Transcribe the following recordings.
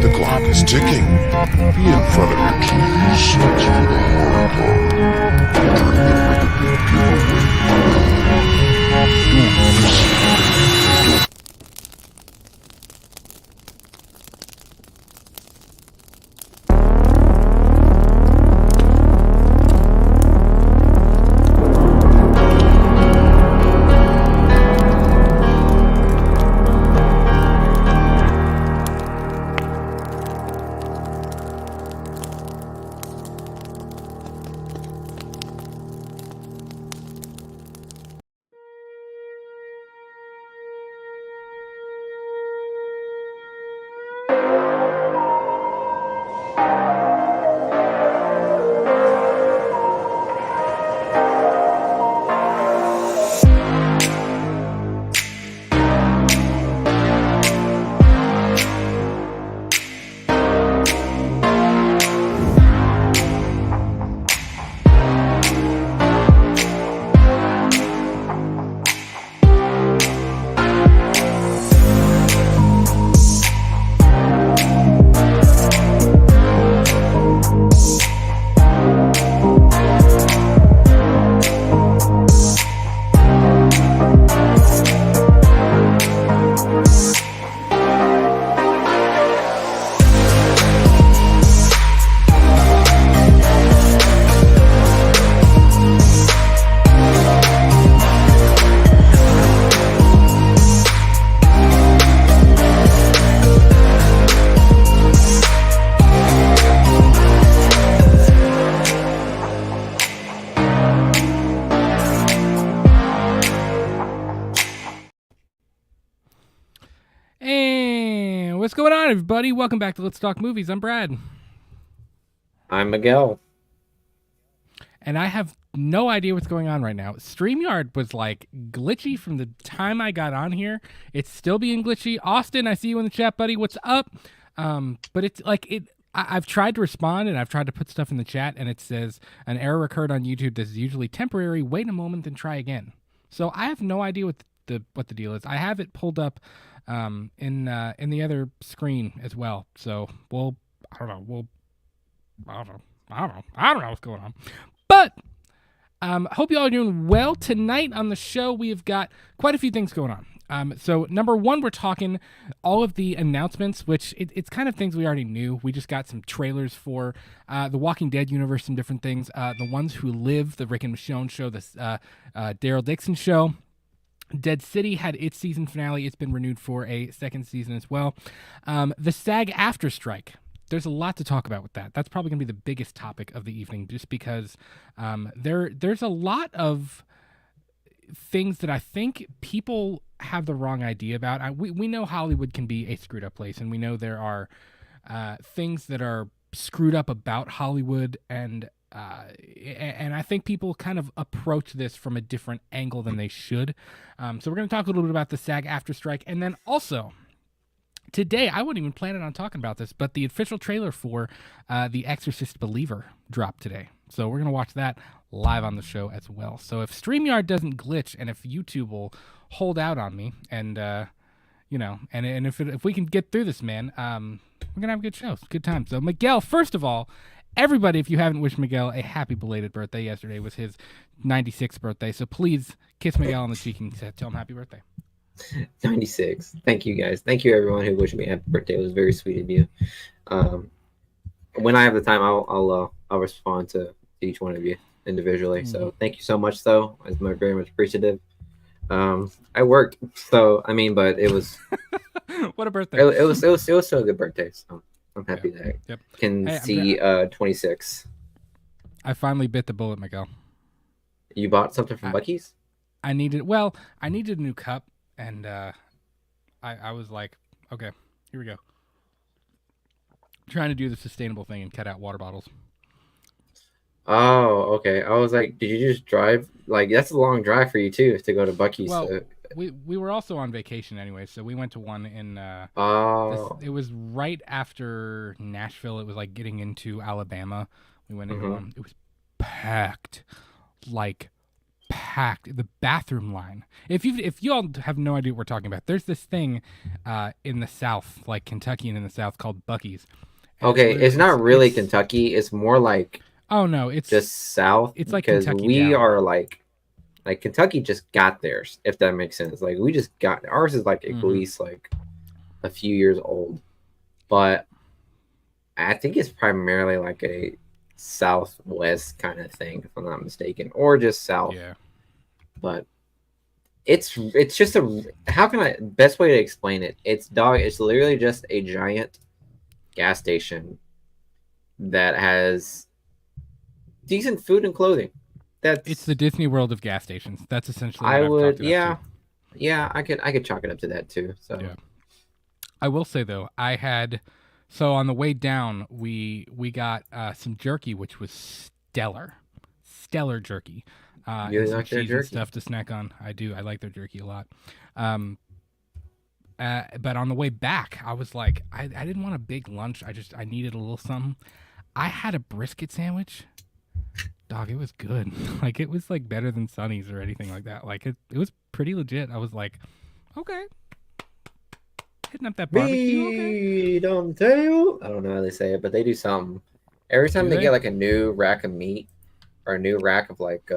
The clock is ticking. Be in front of your TV sets for the hard part. During the recommend giveaway, you'll miss it. What's going on, everybody? Welcome back to Let's Talk Movies. I'm Brad. I'm Miguel. And I have no idea what's going on right now. StreamYard was like glitchy from the time I got on here. It's still being glitchy. Austin, I see you in the chat, buddy. What's up? But it's like I've tried to respond and I've tried to put stuff in the chat and it says an error occurred on YouTube. This is usually temporary. Wait a moment and try again. So I have no idea what the deal is. I have it pulled up in the other screen as well. So I don't know what's going on. But hope you all are doing well. Tonight on the show, we have got quite a few things going on. So number one, we're talking all of the announcements, which it's kind of things we already knew. We just got some trailers for the Walking Dead universe, some different things. The Ones Who Live, the Rick and Michonne show, the Daryl Dixon show. Dead City had its season finale. It's been renewed for a second season as well. The SAG-AFTRA strike. There's a lot to talk about with that. That's probably going to be the biggest topic of the evening, just because there's a lot of things that I think people have the wrong idea about. We know Hollywood can be a screwed up place, and we know there are things that are screwed up about Hollywood, and I think people kind of approach this from a different angle than they should. So we're going to talk a little bit about the SAG-AFTRA strike, and then also today, I wasn't even planning on talking about this, but the official trailer for The Exorcist Believer dropped today. So we're going to watch that live on the show as well. So if StreamYard doesn't glitch and if YouTube will hold out on me and, and if we can get through this, man, we're going to have a good show. Good time. So Miguel, first of all, everybody, if you haven't wished Miguel a happy belated birthday, yesterday was his 96th birthday. So please kiss Miguel on the cheek and tell him happy birthday. 96. Thank you, guys. Thank you, everyone who wished me a happy birthday. It was very sweet of you. When I have the time, I'll respond to each one of you individually. Mm-hmm. So thank you so much, though. I'm very much appreciative. I worked, so I mean, but it was what a birthday. It was still a good birthday. So I'm happy that I can see 26. I finally bit the bullet, Miguel. You bought something from Buc-ee's? I needed a new cup. And I was like, okay, here we go. Trying to do the sustainable thing and cut out water bottles. Oh, okay. I was like, did you just drive? Like, that's a long drive for you, too, to go to Buc-ee's. Well, we were also on vacation anyway, so we went to one in... it was right after Nashville. It was like getting into Alabama. We went into one. It was packed. Like, packed. packed. The bathroom line. If you all have no idea what we're talking about, there's this thing in the South, like Kentucky and in the South, called Buc-ee's. And Okay, it's literally- not really Kentucky. It's more like Oh no, it's just south. it's like because Kentucky we down. are like Kentucky just got theirs, if that makes sense. Like we just got ours is like at Mhm. least like a few years old, but I think it's primarily like a southwest kind of thing, if I'm not mistaken, or just south. Yeah. But it's just how can I best way to explain it? It's literally just a giant gas station that has decent food and clothing. It's the Disney World of gas stations. That's essentially what I I've would, chalked it up to. yeah, I could chalk it up to that too. So Yeah. I will say though, so on the way down, we got some jerky, which was stellar jerky. You And really some like their cheese and jerky? stuff to snack on. I do. I like their jerky a lot. But on the way back, I was like, I didn't want a big lunch. I needed a little something. I had a brisket sandwich. Dog, it was good. Like it was like better than Sonny's or anything like that. Like it was pretty legit. I was like, okay. Hitting up that barbecue, okay. Meat on the tail. I don't know how they say it, but they do something. Every time Do they they? get like a new rack of meat or a new rack of like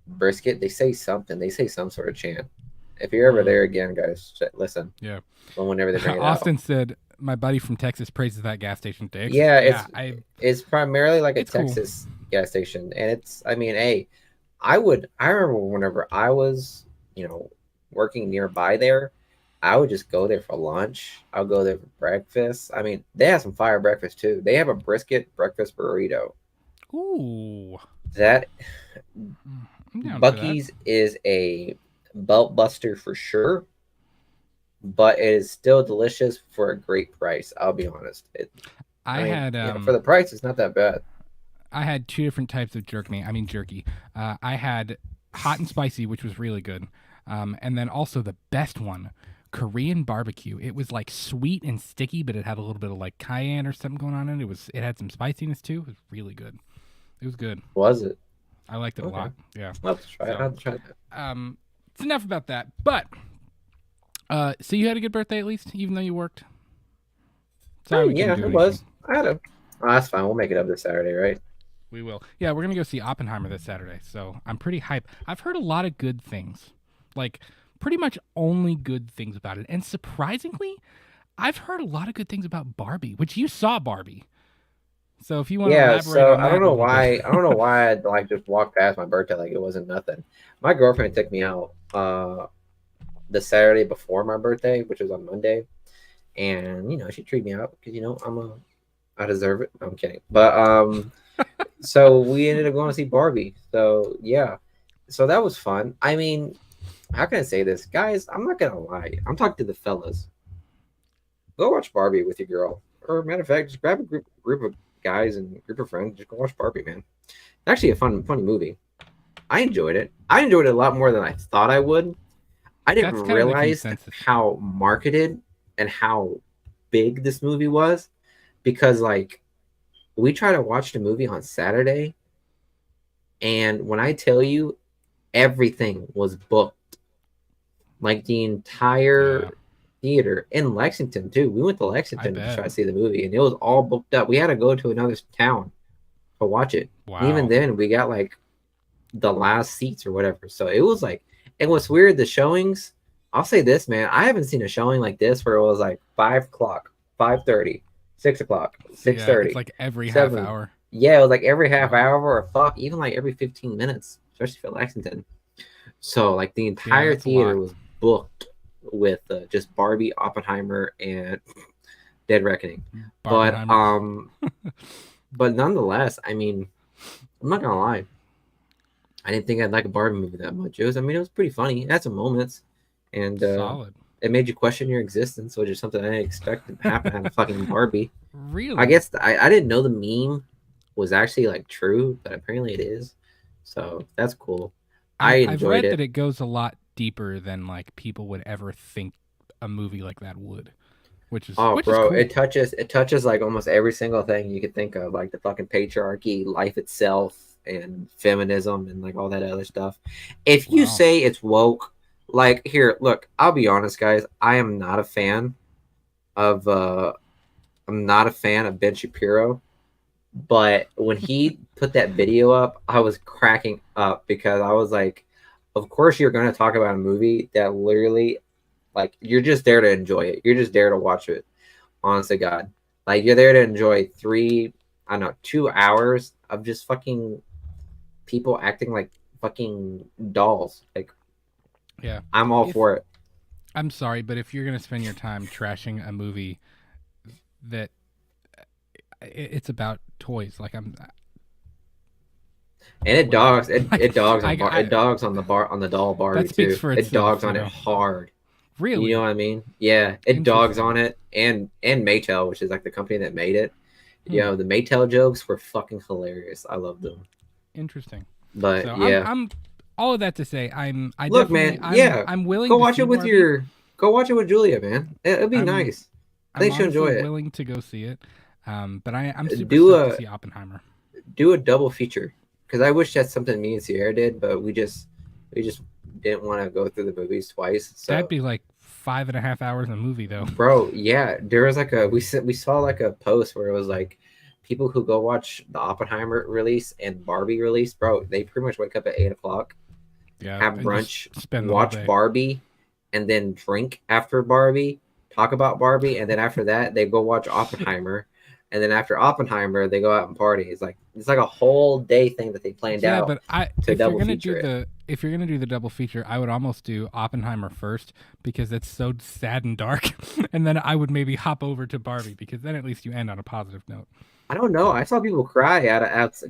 brisket, they say something. They say some sort of chant. If you're ever there again, guys, listen. Yeah. Well, whenever they bring it Austin out. said, my buddy from Texas praises that gas station today. Yeah, I it's primarily like a It's cool. Texas gas station, and it's. I mean, hey, I remember whenever I was, working nearby there, I would just go there for lunch. I'll go there for breakfast. I mean, they have some fire breakfast too. They have a brisket breakfast burrito. ooh. That I'm down for that. Buc-ee's is a belt buster for sure, but it is still delicious for a great price. I'll be honest. I mean, had for the price, it's not that bad. I had two different types of jerky. I had hot and spicy, which was really good. And then also the best one, Korean barbecue. It was like sweet and sticky, but it had a little bit of like cayenne or something going on in it. It had some spiciness too. It was really good. It was good. Was it? I liked it a Okay. lot. Yeah. I'll have to try it. So- I'll have to try that. It's enough about that. But so you had a good birthday at least, even though you worked. Sorry, we Yeah, couldn't do it was. anything. I had a. Oh, that's fine. We'll make it up this Saturday, right? We will. Yeah, we're gonna go see Oppenheimer this Saturday, so I'm pretty hyped. I've heard a lot of good things, like pretty much only good things about it. And surprisingly, I've heard a lot of good things about Barbie, which you saw Barbie. So if you want to Yeah. elaborate So on that I don't a know little why. bit. I don't know why I'd like just walk past my birthday like it wasn't nothing. My girlfriend took me out the Saturday before my birthday, which was on Monday, and she treated me out because I deserve it. I'm kidding, but so we ended up going to see Barbie. So yeah, so that was fun. I mean, how can I say this, guys? I'm not gonna lie. I'm talking to the fellas. Go watch Barbie with your girl, or matter of fact, just grab a group of guys and group of friends. Just go watch Barbie, man. Actually, a funny movie. I enjoyed it. I enjoyed it a lot more than I thought I would. I didn't That's kinda the realize consensus. how marketed and how big this movie was, because like we tried to watch the movie on Saturday, and when I tell you everything was booked, like the entire Yeah. theater in Lexington too. We went to Lexington to bet. try to see the movie, and it was all booked up. We had to go to another town to watch it. Wow. Even then, we got like the last seats or whatever. So it was like, and what's weird, the showings. I'll say this, man. I haven't seen a showing like this where it was like 5 o'clock, 5:30, 6 o'clock, 6:30. It's like every 7. half hour. Yeah, it was like every half hour, or even like every 15 minutes, especially for Lexington. So like the entire that's a theater lot. was booked with just Barbie, Oppenheimer, and Dead Reckoning. Barbenheimer. But nonetheless, I mean, I'm not gonna lie. I didn't think I'd like a Barbie movie that much. It was pretty funny. It had some moments, and Solid. it made you question your existence, which is something I didn't expect to happen at a fucking Barbie. Really? I guess I didn't know the meme was actually like true, but apparently it is. So that's cool. I've enjoyed read it. that it goes a lot deeper than like people would ever think a movie like that would, which is Oh, which bro, is cool. it touches like almost every single thing you could think of, like the fucking patriarchy, life itself, and feminism and like all that other stuff. If you Wow. say it's woke, like here, look, I'll be honest, guys. I am not a fan of I'm not a fan of Ben Shapiro. But when he put that video up, I was cracking up because I was like, of course you're going to talk about a movie that literally, like, you're just there to enjoy it. You're just there to watch it. Honest to God. Like, you're there to enjoy 2 hours of just fucking people acting like fucking dolls. Like, Yeah. I'm all for it. I'm sorry, but if you're going to spend your time trashing a movie that it's about toys, like And it dogs on Like, it dogs on I- it dogs on the doll Barbie That speaks too. for It itself, dogs on you it know. hard. Really? You know what I mean? Yeah, it dogs Interesting. on it, and Maytel, which is like the company that made it. Hmm. You know, the Maytel jokes were fucking hilarious. I loved them. Interesting. But So yeah, I'm all of that to say, look, man, yeah, I'm willing go to watch see it with Barbie. go watch it with Julia, man. It'll be I'm nice. I I'm think she'll enjoy honestly it. willing to go see it. But I'm super Do stoked to a see Oppenheimer. do a double feature because I wish that's something me and Sierra did, but we just didn't want to go through the movies twice. So That'd be like 5.5 hours a movie, though. bro, yeah, there was like we saw like a post where it was like people who go watch the Oppenheimer release and Barbie release, bro, they pretty much wake up at 8 o'clock, Yeah. have and brunch, just spend the whole watch day. Barbie, and then drink after Barbie, talk about Barbie, and then after that they go watch Oppenheimer, and then after Oppenheimer they go out and party. It's like a whole day thing that they planned Yeah, out but to if you're double gonna feature do it. if you're gonna do the double feature, I would almost do Oppenheimer first because it's so sad and dark, and then I would maybe hop over to Barbie because then at least you end on a positive note. I don't know. I saw people cry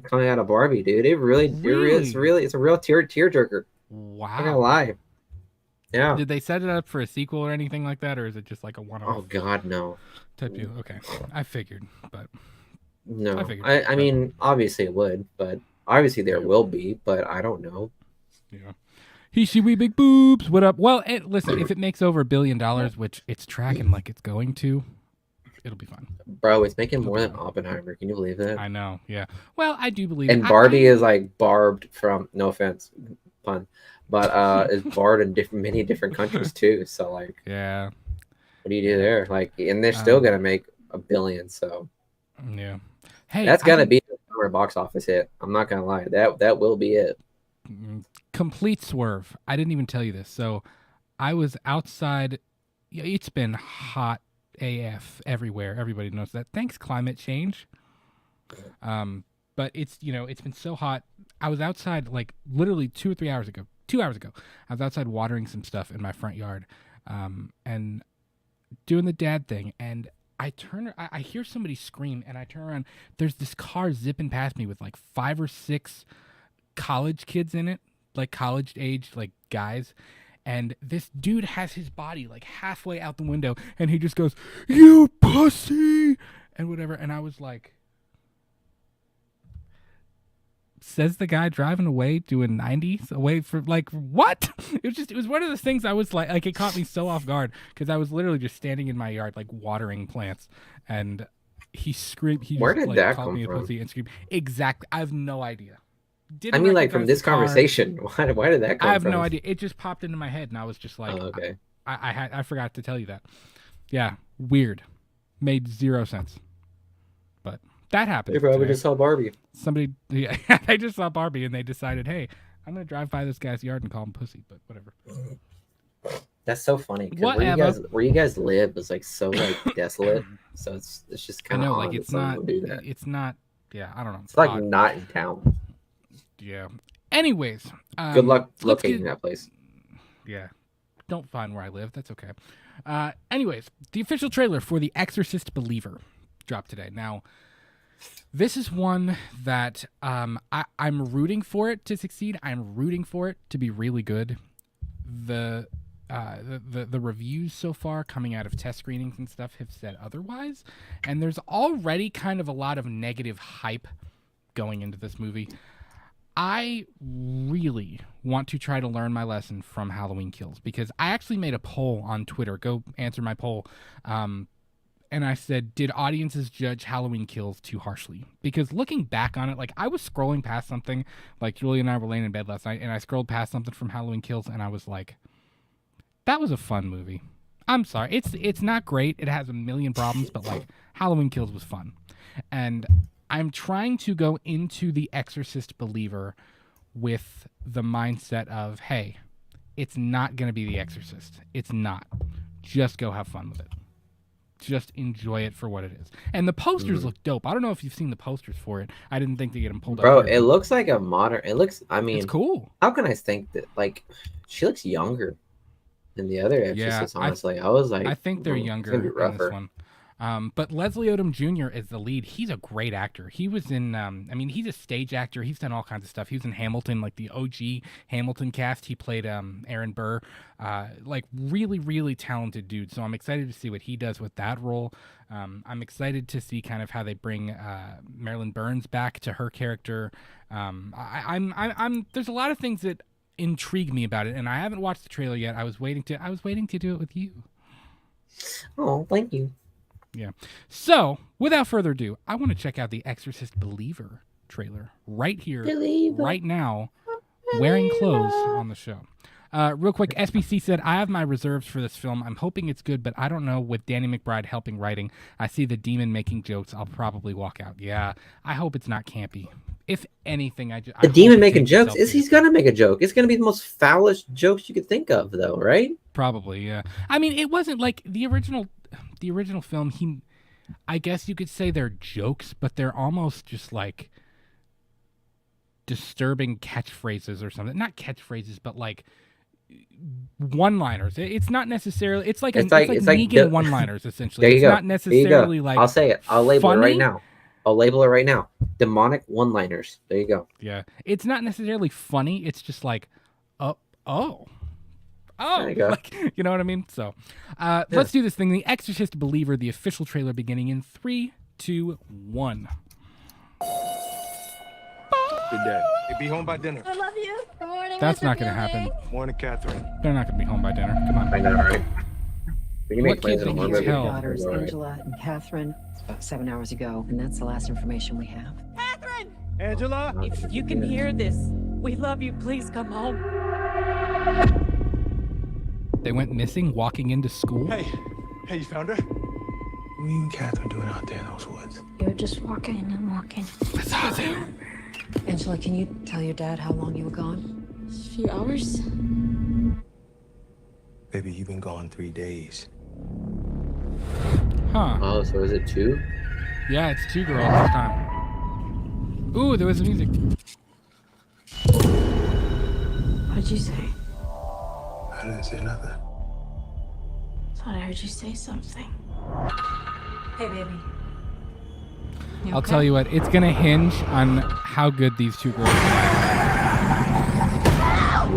coming out of Barbie, dude. It's a real tearjerker. Not gonna Wow. lie. Yeah. Did they set it up for a sequel or anything like that, or is it just like a one-off Oh God, no. type deal? Okay, I figured, but No. I figured, I but- mean, obviously it would, but obviously there will be, but I don't know. yeah. He see we big boobs. What up? Well, listen, if it makes over $1 billion, which it's tracking like it's going to, it'll be fun. Bro, it's making more than Oppenheimer. Can you believe that? I know. Yeah. Well, I do believe. And Barbie is like barbed from, no offense, pun, but is barred in many different countries too. So like, Yeah. what do you do there? Like, and they're still gonna make $1 billion. So Yeah. Hey, that's gonna be the summer box office hit. I'm not gonna lie. That will be it. complete swerve. I didn't even tell you this. So I was outside. Yeah, it's been hot AF everywhere. Everybody knows that. Thanks, climate change. But it's it's been so hot. I was outside like literally 2 or 3 hours ago. 2 hours ago, I was outside watering some stuff in my front yard, and doing the dad thing. And I hear somebody scream, and I turn around. There's this car zipping past me with like 5 or 6 college kids in it, like college age, like guys. And this dude has his body like halfway out the window, and he just goes, "You pussy," and whatever. And I was like, says the guy driving away doing 90s away from like what? It was one of those things I was like it caught me so off guard because I was literally just standing in my yard like watering plants, and he screamed. Where just, did like, that called come me a from? pussy and screamed. Exactly. I have no idea. I mean, like from this conversation, why did that come from? I have no idea. It just popped into my head, and I was just like, Oh, okay. I forgot to tell you that. Yeah, weird. Made 0 sense. But that happened. They probably today. just saw Barbie. Somebody, yeah, they just saw Barbie, and they decided, hey, I'm gonna drive by this guy's yard and call him pussy. But whatever. That's so funny. 'Cause Whatever. Where you guys live is like so like desolate. So it's just I kind of know, like it's not. do that. It's not. Yeah, I don't know. It's like odd. not in town. Yeah. Anyways. Good luck let's locating get- that place. Yeah. Don't find where I live. That's okay. Anyways, the official trailer for The Exorcist Believer dropped today. Now, this is one that I'm rooting for it to succeed. I'm rooting for it to be really good. The reviews so far coming out of test screenings and stuff have said otherwise, and there's already kind of a lot of negative hype going into this movie. I really want to try to learn my lesson from Halloween Kills because I actually made a poll on Twitter. Go answer my poll. and I said, did audiences judge Halloween Kills too harshly? Because looking back on it, like I was scrolling past something, like Julie and I were laying in bed last night, and I scrolled past something from Halloween Kills, and I was like, that was a fun movie. I'm sorry, it's not great. It has a million problems, but like Halloween Kills was fun. And I'm trying to go into The Exorcist believer with the mindset of, hey, it's not going to be The Exorcist. It's not. Just go have fun with it. Just enjoy it for what it is. And the posters look dope. I don't know if you've seen the posters for it. I didn't think to get them pulled up. Bro, here, it looks like a modern. It looks. I mean, it's cool. How can I think that? Like, she looks younger than the other Exorcists. Yeah, honestly, I was like, I think they're younger it's gonna be in this rougher. one. But Leslie Odom Jr. is the lead. He's a great actor. He was in, I mean, he's a stage actor. He's done all kinds of stuff. He was in Hamilton, like the OG Hamilton cast. He played Aaron Burr. Like really, really talented dude. So I'm excited to see what he does with that role. I'm excited to see kind of how they bring Marilyn Burns back to her character. I'm there's a lot of things that intrigue me about it, and I haven't watched the trailer yet. I was waiting to do it with you. Oh, thank you. Yeah. So, without further ado, I want to check out the Exorcist Believer trailer right here, right now, wearing clothes on the show. Real quick, SBC said, I have my reserves for this film. I'm hoping it's good, but I don't know. With Danny McBride helping writing, I see the demon making jokes. I'll probably walk out. Yeah, I hope it's not campy. If anything, The demon making jokes he's gonna make a joke. It's gonna be the most foulest jokes you could think of, though, right? Probably, yeah. I mean, it wasn't like the original film. I guess you could say they're jokes, but they're almost just like disturbing catchphrases or something. Not catchphrases, but like one-liners. It's not necessarily. It's like Negan one-liners essentially. There you it's go. Not necessarily like. I'll say it. I'll label funny. it right now. I'll label it right now. Demonic one-liners. There you go. Yeah, it's not necessarily funny. It's just like, oh. There you go. Like, you know what I mean? So, let's do this thing. The Exorcist Believer, the official trailer, beginning in 3, 2, 1. Good day. Hey, be home by dinner. I love you. Good morning. That's Mr. not going to Fielding. happen. Morning, Catherine. They're not going to be home by dinner. Come on. I know, right? We can What make plans kid in thinks one he's movie. hell? Daughters All right. Angela and Catherine about 7 hours ago, and that's the last information we have. Catherine, Angela? if you can hear this, we love you. Please come home. They went missing walking into school. Hey, you found her? What are you and Catherine doing out there in those woods? You're just walking and walking. That's awesome. Angela, can you tell your dad how long you were gone? A few hours. Baby, you've been gone 3 days. Huh. Oh, so is it 2? Yeah, it's 2 girls this time. Ooh, there was music. What'd you say? I didn't say nothing. Thought I heard you say something. Hey, baby. I'll tell you what, it's going to hinge on how good these 2 girls are.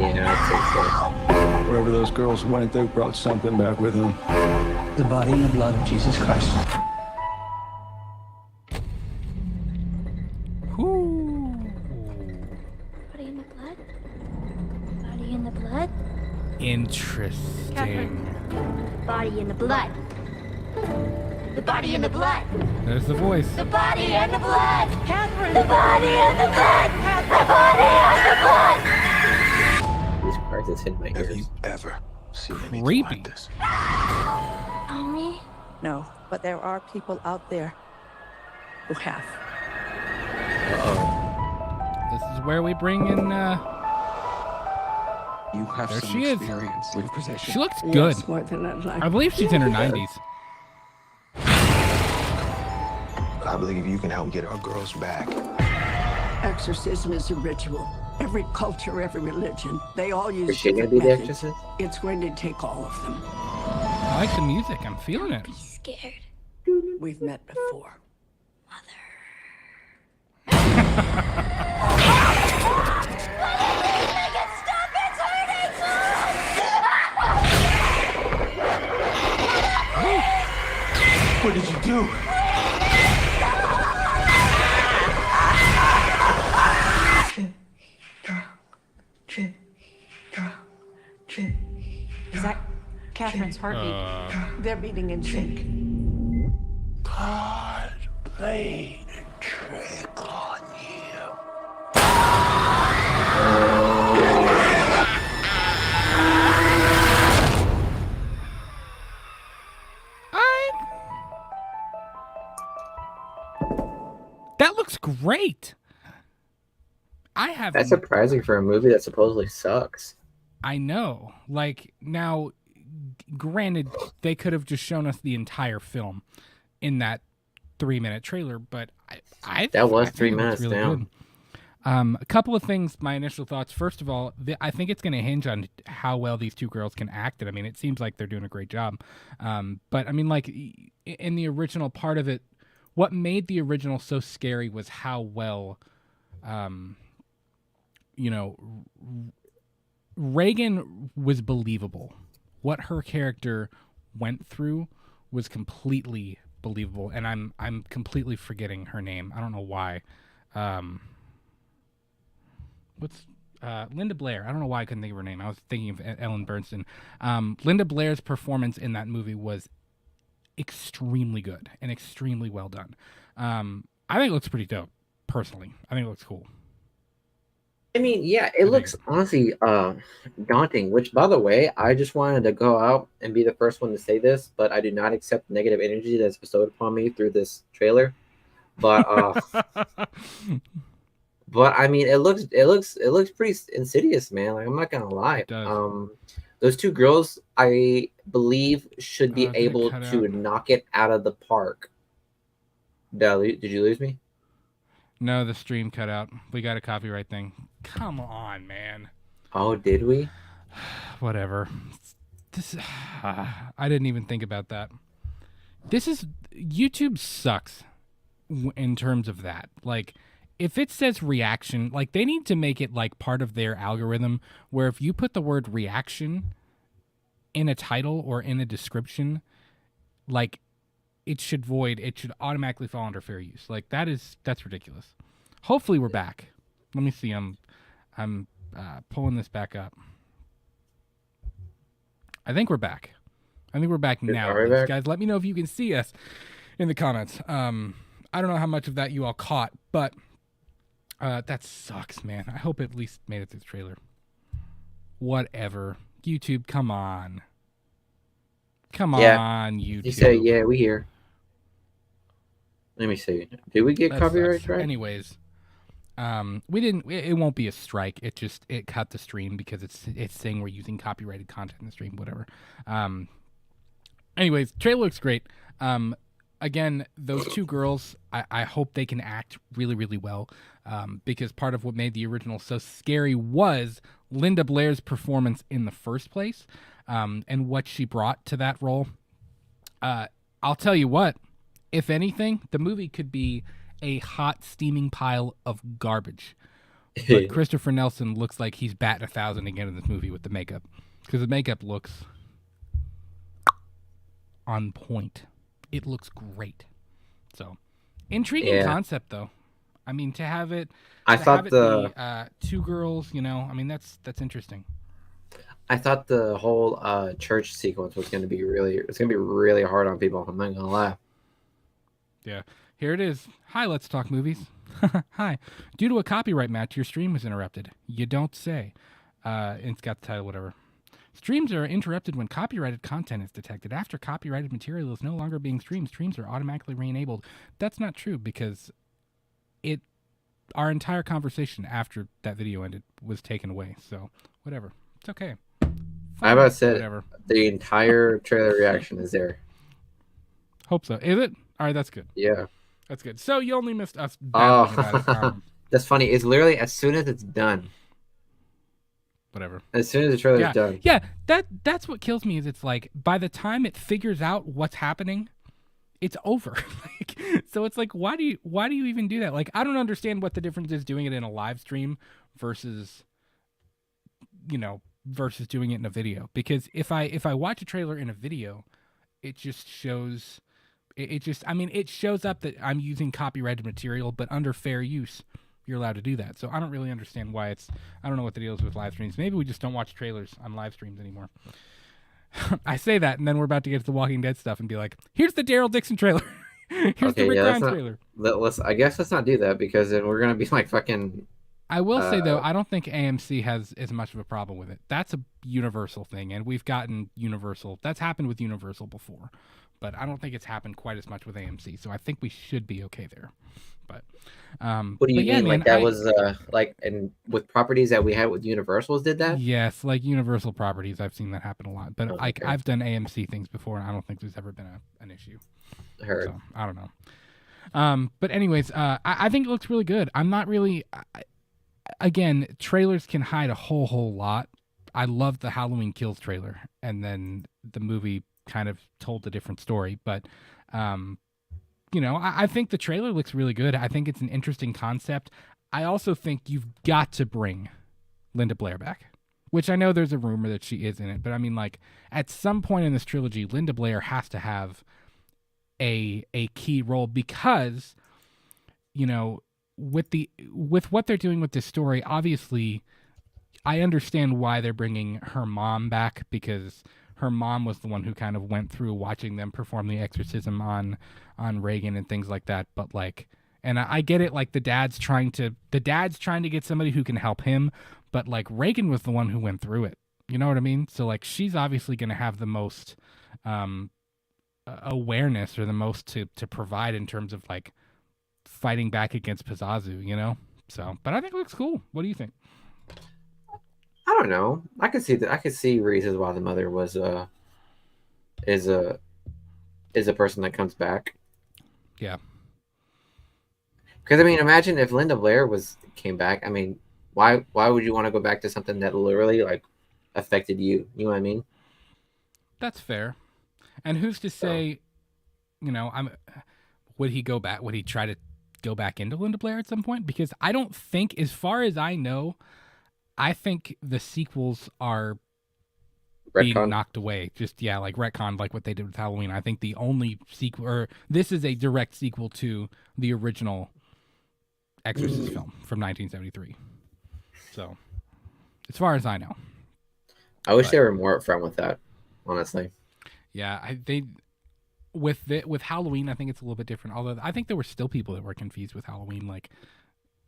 Yeah, I'd say so. Wherever those girls went, they brought something back with them. The body and the blood of Jesus Christ. Ooh. Body in the blood? Body in the blood? Interesting. Body in the blood. The body in the blood. There's the voice. The body and the blood. Catherine. The body and the blood. The body and the blood. Jesus Christ, it's in my Have ears. you ever seen anything Creepy. like this? Mommy? No, but there are people out there who have. Uh-oh. This is where we bring in, You have There some she is. experience with possession. she looks good. Yes, more than I'd like. I believe she's in her 90s. I believe you can help get our girls back. Exorcism is a ritual. Every culture, every religion, they all use Is she gonna different be the methods. Exorcist? It's going to take all of them. I like the music. I'm feeling it. Be scared. We've met before. What did you do? Is that Catherine's heartbeat? They're beating in sync. God played a trick on you. That looks great. I have. That's surprising for a movie that supposedly sucks. I know. Like, now, granted, they could have just shown us the entire film in that 3-minute trailer, but I That was think 3 it looks minutes really down. good. A couple of things, my initial thoughts. First of all, I think it's going to hinge on how well these two girls can act it. I mean, it seems like they're doing a great job. But, I mean, like, in the original part of it, what made the original so scary was how well, Reagan was believable. What her character went through was completely believable, and I'm completely forgetting her name. I don't know why. What's Linda Blair? I don't know why I couldn't think of her name. I was thinking of Ellen Burstyn. Linda Blair's performance in that movie was extremely good and extremely well done. I think it looks pretty dope, personally. I think it looks cool. I mean, yeah, it looks honestly daunting, which, by the way, I just wanted to go out and be the first one to say this, but I do not accept negative energy that's bestowed upon me through this trailer. But but I mean, it looks pretty insidious, man. Like, I'm not gonna lie. Those two girls, I believe, should be able to knock it out of the park. Did you lose me? No, the stream cut out. We got a copyright thing. Come on, man. Oh, did we? Whatever. This I didn't even think about that. YouTube sucks in terms of that. Like, if it says reaction, like, they need to make it like part of their algorithm where if you put the word reaction in a title or in a description, like, it should automatically fall under fair use. Like, that's ridiculous. Hopefully we're back. Let me see. I'm pulling this back up. I think we're back. I think we're back now. Back? Guys, let me know if you can see us in the comments. I don't know how much of that you all caught, but that sucks, man. I hope it at least made it through the trailer. Whatever. YouTube, come on. Come on, YouTube. You say, yeah, we here. Let me see. Did we get copyright strike? Anyways, we didn't. It won't be a strike. It cut the stream because it's saying we're using copyrighted content in the stream. Whatever. Anyways, trailer looks great. Again, those two girls, I hope they can act really, really well, because part of what made the original so scary was Linda Blair's performance in the first place, and what she brought to that role. I'll tell you what, if anything, the movie could be a hot, steaming pile of garbage. But Christopher Nelson looks like he's batting 1,000 again in this movie with the makeup, because the makeup looks on point. It looks great. So, intriguing concept, though. I mean, to have it. I thought be, two girls. I mean, that's interesting. I thought the whole church sequence was going to be really hard on people. I'm not gonna lie. Yeah, here it is. Hi, let's talk movies. Hi. Due to a copyright match, your stream was interrupted. You don't say. It's got the title, whatever. Streams are interrupted when copyrighted content is detected. After copyrighted material is no longer being streamed, streams are automatically re-enabled. That's not true, because our entire conversation after that video ended was taken away. So, whatever. It's okay. I about said whatever. The entire trailer reaction is there. Hope so. Is it? All right, that's good. Yeah. That's good. So you only missed us babbling about it. That's funny. It's literally as soon as it's done. Whatever. As soon as the trailer's done. Yeah, that's what kills me is it's like by the time it figures out what's happening, it's over. So it's like, why do you even do that? Like, I don't understand what the difference is doing it in a live stream versus doing it in a video. Because if I watch a trailer in a video, it just shows it shows up that I'm using copyrighted material, but under fair use, you're allowed to do that. So I don't really understand why I don't know what the deal is with live streams. Maybe we just don't watch trailers on live streams anymore. I say that, and then we're about to get to the Walking Dead stuff and be like, here's the Daryl Dixon trailer. Here's the Okay, Rick yeah, Grimes trailer. I guess let's not do that because then we're gonna be like fucking. I will say though, I don't think AMC has as much of a problem with it. That's a Universal thing, and we've gotten Universal. That's happened with Universal before, but I don't think it's happened quite as much with AMC. So I think we should be okay there. But What do you but yeah, mean? man, Like that was like and with properties that we had with Universals did that? Yes, like Universal properties, I've seen that happen a lot. But Oh, okay. I've done AMC things before, and I don't think there's ever been an issue. Heard. So I don't know. But anyways, I think it looks really good. I'm not really. Again, trailers can hide a whole lot. I love the Halloween Kills trailer, and then the movie kind of told a different story. But, I think the trailer looks really good. I think it's an interesting concept. I also think you've got to bring Linda Blair back, which I know there's a rumor that she is in it. But I mean, like, at some point in this trilogy, Linda Blair has to have a key role because, with what they're doing with this story, obviously I understand why they're bringing her mom back, because her mom was the one who kind of went through watching them perform the exorcism on Reagan and things like that. But like, and I get it, like the dad's trying to get somebody who can help him, but like Reagan was the one who went through it. You know what I mean? So like, she's obviously going to have the most awareness, or the most to provide in terms of like fighting back against Pazuzu, So, but I think it looks cool. What do you think? I don't know. I could see that. I could see reasons why the mother was is a person that comes back. Yeah. Because I mean, imagine if Linda Blair came back. I mean, why would you want to go back to something that literally like affected you? You know what I mean? That's fair. And who's to say, would he go back? Would he try to go back into Linda Blair at some point? Because I don't think, as far as I know, I think the sequels are being knocked away. Just, like retcon, like what they did with Halloween. I think the only sequel, or this is a direct sequel to the original Exorcist film from 1973. So, as far as I know. I wish they were more upfront with that, honestly. Yeah, with Halloween, I think it's a little bit different. Although I think there were still people that were confused with Halloween, like,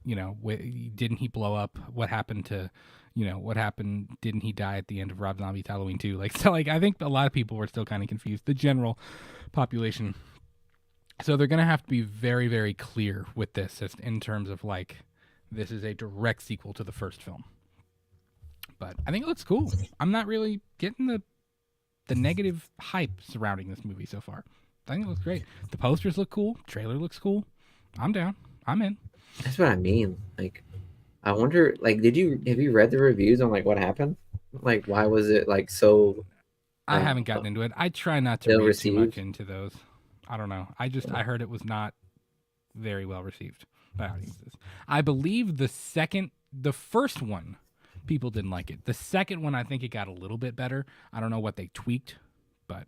didn't he blow up? What happened to, what happened? Didn't he die at the end of Rob Zombie's Halloween 2? Like, so, like, I think a lot of people were still kind of confused, the general population. So they're gonna have to be very, very clear with this, just in terms of like, this is a direct sequel to the first film. But I think it looks cool. I'm not really getting the negative hype surrounding this movie so far. I think it looks great. The posters look cool. Trailer looks cool. I'm down. I'm in. That's what I mean. Like, I wonder, like, have you read the reviews on like what happened? Like, why was it like so? I haven't gotten into it. I try not to read too much into those. I don't know. I heard it was not very well received by audiences. I believe the first one, people didn't like it. The second one, I think it got a little bit better. I don't know what they tweaked, but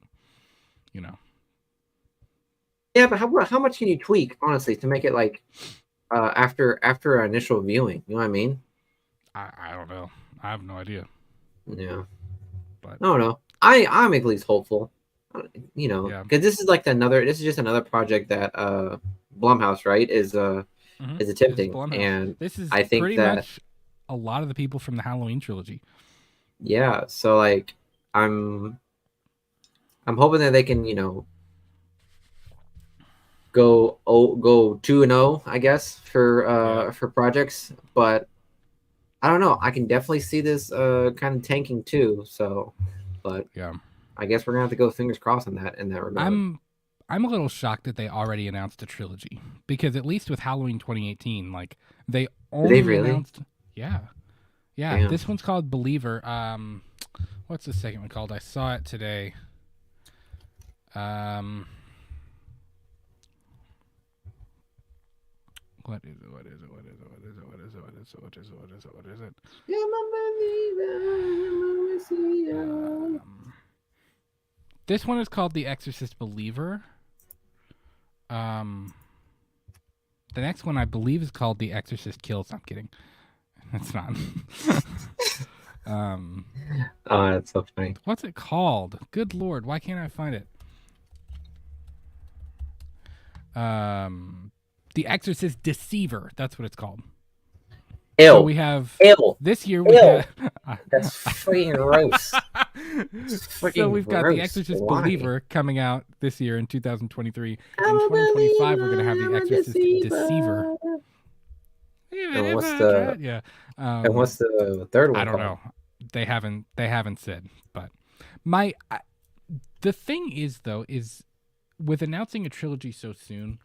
Yeah, but how much can you tweak, honestly, to make it like after initial viewing? You know what I mean? I don't know. I have no idea. Yeah, but no. I'm at least hopeful. Because this is just another project that Blumhouse, right, is attempting, and this is I think pretty that much a lot of the people from the Halloween trilogy. Yeah, so like I'm hoping that they can, go 2-0, I guess, for projects, but I don't know. I can definitely see this kind of tanking too. So, but yeah, I guess we're gonna have to go fingers crossed in that regard. I'm a little shocked that they already announced a trilogy, because at least with Halloween 2018, like they only announced. Yeah. Damn. This one's called Believer. What's the second one called? I saw it today. What is it? What is it? What is it? What is it? What is it? What is it? What is it? What is it? What is it? This one is called The Exorcist Believer. The next one I believe is called The Exorcist Kills. I'm kidding. It's not. Oh, that's so funny. What's it called? Good Lord, why can't I find it? The Exorcist Deceiver. That's what it's called. Ew. So we have Ew. this year. We have, That's freaking gross. So we've got The Exorcist Believer coming out this year in 2023. In 2025, we're going to have The Exorcist Deceiver. And what's the and what's the third one? I don't know. They haven't said. But the thing is though is with announcing a trilogy so soon.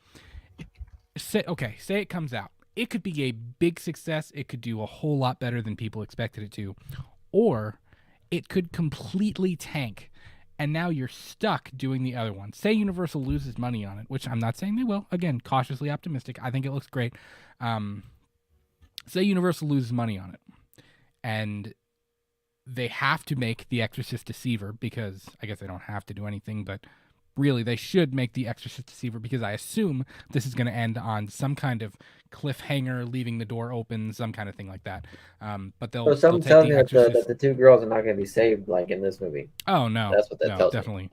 Say it comes out. It could be a big success. It could do a whole lot better than people expected it to, or it could completely tank. And now you're stuck doing the other one. Say Universal loses money on it, which I'm not saying they will. Again, cautiously optimistic. I think it looks great. Say Universal loses money on it, and they have to make The Exorcist Deceiver, because I guess they don't have to do anything, but really they should make The Exorcist Deceiver, because I assume this is going to end on some kind of cliffhanger, leaving the door open, some kind of thing like that. But they'll. So someone tells me that the two girls are not going to be saved like in this movie. Oh no, that's what that tells definitely. me.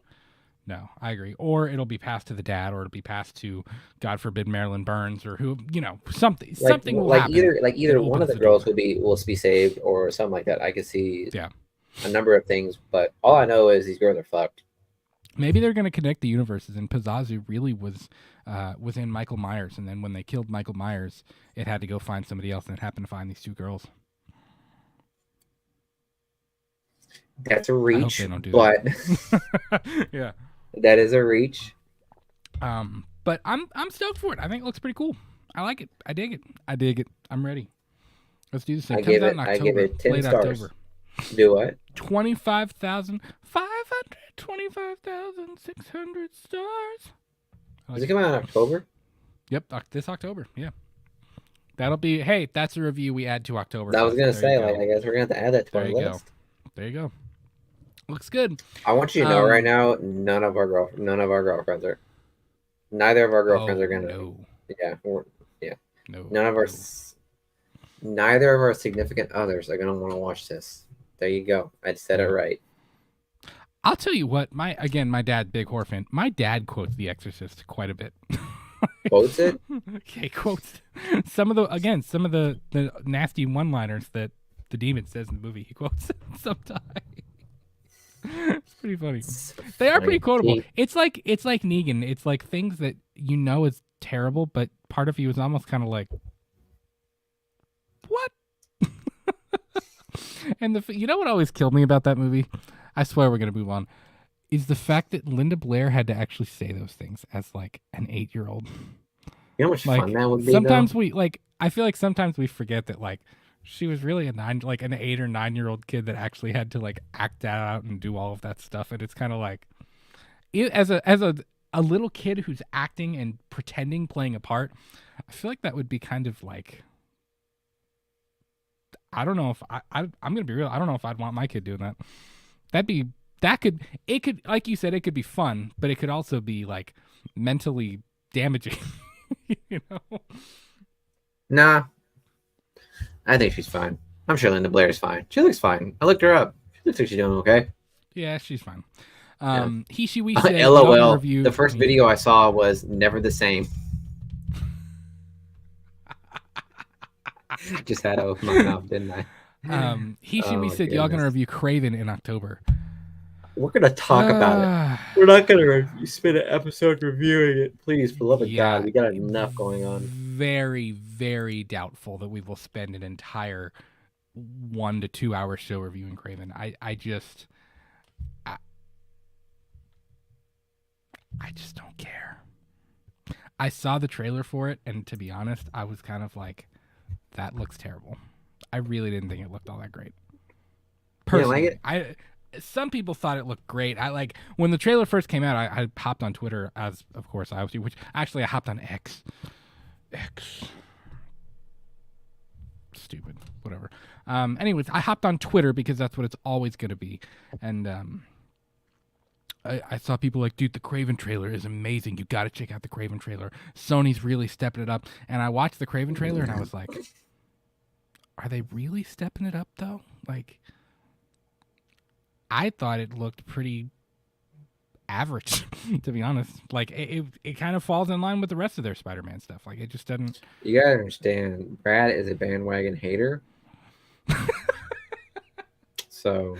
No, I agree. Or it'll be passed to the dad, or it'll be passed to, God forbid, Marilyn Burns, or who, something will happen. Either one of the girls will be saved, or something like that. I could see a number of things, but all I know is these girls are fucked. Maybe they're going to connect the universes, and Pazuzu really was in Michael Myers, and then when they killed Michael Myers, it had to go find somebody else, and it happened to find these two girls. That's a reach, I hope they don't do that. Yeah. That is a reach. But I'm stoked for it. I think it looks pretty cool. I like it. I dig it. I'm ready. Let's do this. I give it 10 stars. October. Do what? 25,600 stars. Does it come out in October? Yep, this October. Yeah. That'll be. Hey, that's a review we add to October. I was gonna say, I guess we're gonna have to add that to our list. There you go. Looks good. I want you to know right now, neither of our girlfriends are gonna. No. Yeah. No. Neither of our significant others are gonna want to watch this. There you go. I said it right. I'll tell you what. My dad, big horror fan. My dad quotes The Exorcist quite a bit. Quotes it? Okay, quotes some of the nasty one-liners that the demon says in the movie. He quotes it sometimes. It's pretty funny. They are pretty quotable. It's like Negan. It's like things that is terrible, but part of you is almost kind of like, what? And what always killed me about that movie? I swear we're gonna move on. Is the fact that Linda Blair had to actually say those things as like an 8-year-old. You know how much fun that would be? Sometimes I feel like sometimes we forget that like she was really an 8 or 9-year-old kid that actually had to like act out and do all of that stuff, and it's kind of like, as a little kid who's acting and pretending, playing a part, I feel like that would be kind of like, I don't know if I'm gonna be real. I don't know if I'd want my kid doing that. It could, like you said, it could be fun, but it could also be like mentally damaging. Nah, I think she's fine. I'm sure Linda Blair's fine. She looks fine. I looked her up. She looks like she's doing okay. Yeah, she's fine. He, she, we say. LOL. The first video I saw was never the same. Just had to open my mouth, didn't I? We said y'all gonna review Craven in October. We're gonna talk about it. We're not gonna spend an episode reviewing it. Please, for the love of God, we got enough going on. Very, very doubtful that we will spend an entire 1 to 2 hour show reviewing Craven. I just don't care. I saw the trailer for it, and to be honest, I was kind of like, that looks terrible. I really didn't think it looked all that great. Personally, you like it? Some people thought it looked great. I like when the trailer first came out. I hopped on Twitter, as of course I was, which actually I hopped on X. Stupid, whatever. Anyways, I hopped on Twitter because that's what it's always going to be, and I saw people like, dude, the Craven trailer is amazing. You got to check out the Craven trailer. Sony's really stepping it up. And I watched the Craven trailer and I was like, are they really stepping it up though? Like, I thought it looked pretty average, to be honest. Like it kind of falls in line with the rest of their Spider-Man stuff. Like it just doesn't. You gotta understand, Brad is a bandwagon hater. So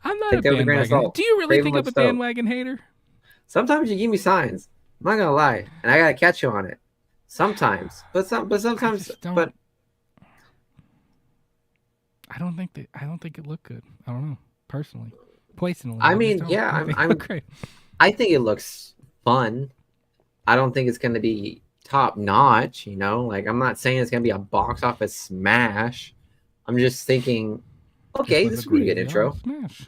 I'm not take a that with a grain of bandwagon. salt. Do you really Brave think and I'm a stoked. bandwagon hater? Sometimes you give me signs. I'm not gonna lie, and I gotta catch you on it. Sometimes, but sometimes, but I don't think it looked good. I don't know. Personally. I mean, yeah, I'm great. I think it looks fun. I don't think it's gonna be top notch, you know. Like I'm not saying it's gonna be a box office smash. I'm just thinking, okay, this would be a good intro. Smash.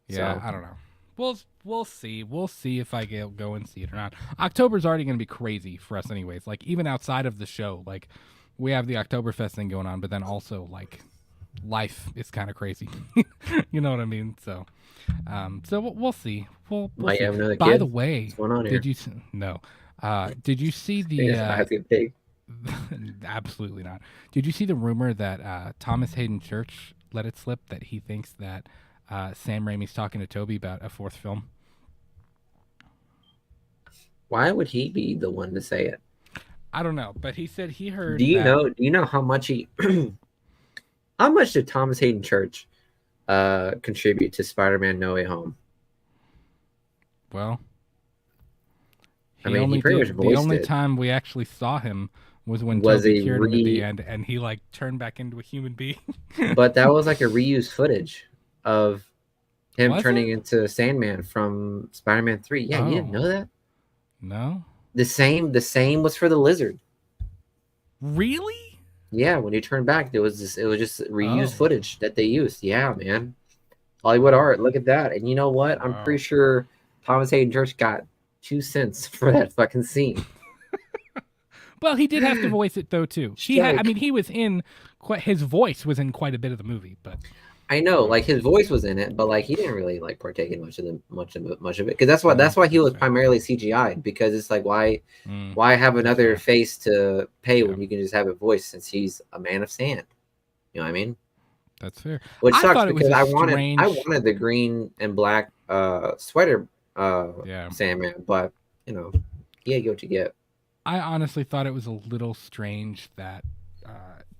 Yeah, So. I don't know. We'll see. We'll see if I go and see it or not. October's already going to be crazy for us anyways. Like even outside of the show, like we have the Oktoberfest thing going on, but then also like life is kind of crazy. You know what I mean? So we'll see. We'll Might see. have another By kid. the way, What's going on here? did you no? Did you see the? Yeah, I have to get big. Absolutely not. Did you see the rumor that Thomas Hayden Church let it slip that he thinks that Sam Raimi's talking to Toby about a fourth film? Why would he be the one to say it? I don't know, but he said he heard. Do you that, know? Do you know how much he? How much did Thomas Hayden Church contribute to Spider-Man: No Way Home? Well, I mean, he pretty much the voiced only it. time we actually saw him was when Was Toby a cured him at the end, and he like turned back into a human being. But that was like a reused footage of him Was turning it? into Sandman from Spider-Man 3. Yeah, you didn't Oh. know that? No, The same was for the Lizard. really? Yeah, when he turned back, it was just reused Oh. footage that they used. Yeah, man. Hollywood art, look at that. And you know what? I'm Wow. pretty sure Thomas Hayden Church got 2 cents for that fucking scene. Well, he did have to voice it though too. He had, I Strike. mean, he was in his voice was in quite a bit of the movie, but I know, like his voice was in it, but like he didn't really like partake in much of it because that's why he was primarily CGI'd, because it's like why have another face to pay when you can just have a voice, since he's a man of sand. You know what I mean? that's fair. Which I sucks thought it was because a I strange- wanted the green and black sweater Yeah. Sandman, but you know, you get what you get. I honestly thought it was a little strange that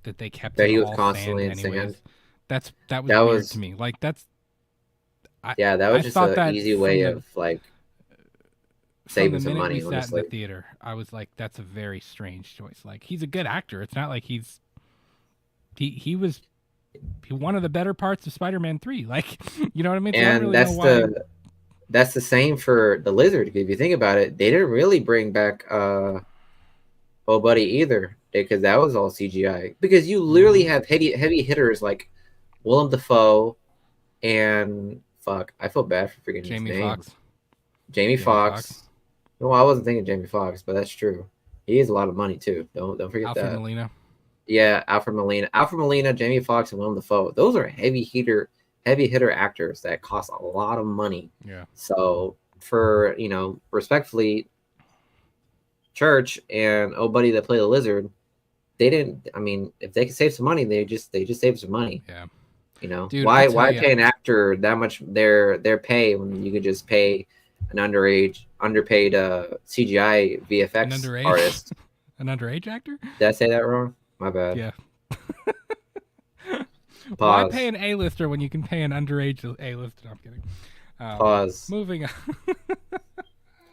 that they kept That it he was all constantly sand in anyways. sand. That was That weird was- to me. Like that Yeah, that was I just thought an that easy from way the- of like from saving the some minute money, we sat in honestly. the theater, I was like, that's a very strange choice. Like he's a good actor. It's not like he was one of the better parts of Spider-Man 3. Like, you know what I mean? So I don't And really know why. that's the same for the Lizard. If you think about it, they didn't really bring back Oh Buddy either, because that was all CGI. Because you literally have heavy hitters like Willem Dafoe and I feel bad for forgetting Jamie his name. Foxx. Jamie Foxx. No, I wasn't thinking Jamie Foxx, but that's true. He has a lot of money too. Don't forget Alfred that. Molina. Yeah, Alfred Molina, Jamie Foxx, and Willem Dafoe. Those are heavy hitter actors that cost a lot of money. Yeah. So for respectfully, Church and Oh Buddy that play the Lizard, they didn't. I mean, if they could save some money, they just save some money. Yeah. You know, Dude, why I'll tell ya. pay an actor that much their pay when you could just pay an underpaid CGI VFX artist? An underage actor? Did I say that wrong? My bad. Yeah. Why Pause. pay an A-lister when you can pay an underage A-lister? No, I'm kidding. Pause. Moving on.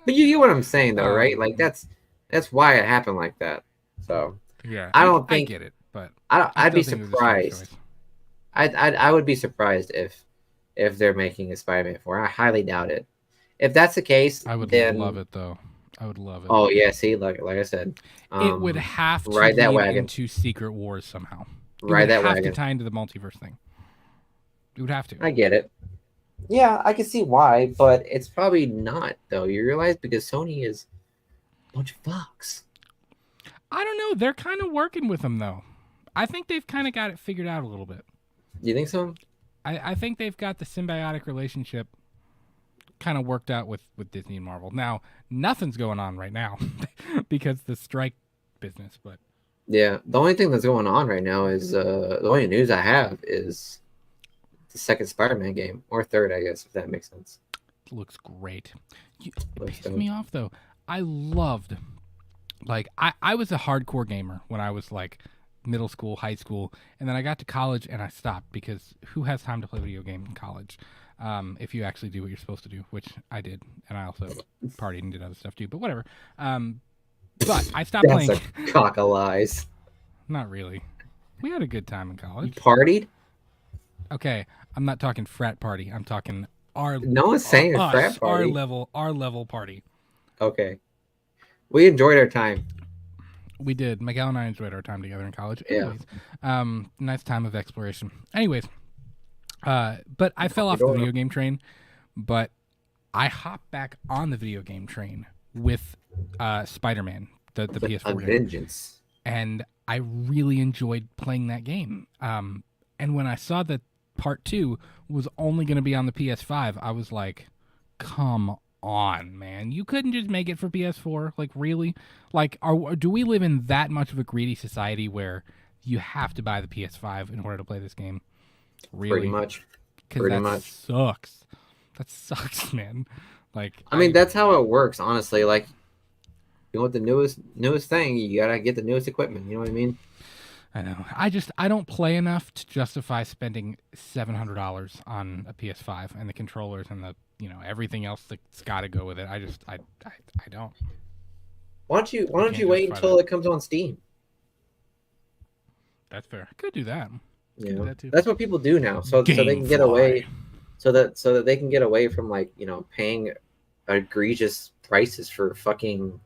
But you get what I'm saying, though, right? Like that's why it happened like that. So Yeah, I don't think I get it, but I'd be still think it was a strange surprised. choice. I would be surprised if they're making a Spider-Man 4. I highly doubt it. If that's the case, I would then love it though. I would love it. Oh yeah, see, like I said, it would have to ride that lead wagon. into Secret Wars somehow. Ride that It would have wagon. to tie into the multiverse thing. It would have to. I get it. Yeah, I can see why, but it's probably not though. You realize, because Sony is a bunch of fucks. I don't know. They're kind of working with them though. I think they've kind of got it figured out a little bit. You think so? I think they've got the symbiotic relationship kind of worked out with Disney and Marvel. Now, nothing's going on right now because the strike business, but Yeah, the only thing that's going on right now is the only news I have is the second Spider-Man game, or third, I guess, if that makes sense. looks great. It Looks pissed dope. me off though. I loved, like, I was a hardcore gamer when I was like middle school, high school, and then I got to college and I stopped because who has time to play video games in college? If you actually do what you're supposed to do, which I did, and I also partied and did other stuff too. But whatever. But I stopped That's playing. a cock of lies. Not really. We had a good time in You college. partied? Okay, I'm not talking frat party. I'm talking our No one's saying us, frat party. our level party. Okay. We enjoyed our time. We did. Miguel and I enjoyed our time together in college. Yeah. Anyways, nice time of exploration. Anyways, but I fell off the video game train, but I hopped back on the video game train with Spider-Man, the PS4 A game. vengeance. And I really enjoyed playing that game. And when I saw that Part 2 was only going to be on the PS5, I was like, come on, man. You couldn't just make it for PS4? Like, really? Like, do we live in that much of a greedy society where you have to buy the PS5 in order to play this game? Really? Pretty much. Because that sucks. That sucks, man. Like, I mean, that's how it works, honestly. Like, you want the newest thing, you gotta get the newest equipment. You know what I mean? I know. I don't play enough to justify spending $700 on a PS5 and the controllers and the everything else that's got to go with it. I don't. Why don't you wait until it comes on Steam? That's fair. I could do that. You know, that too. that's what people do now. So they can get away. So that they can get away from paying egregious prices for fucking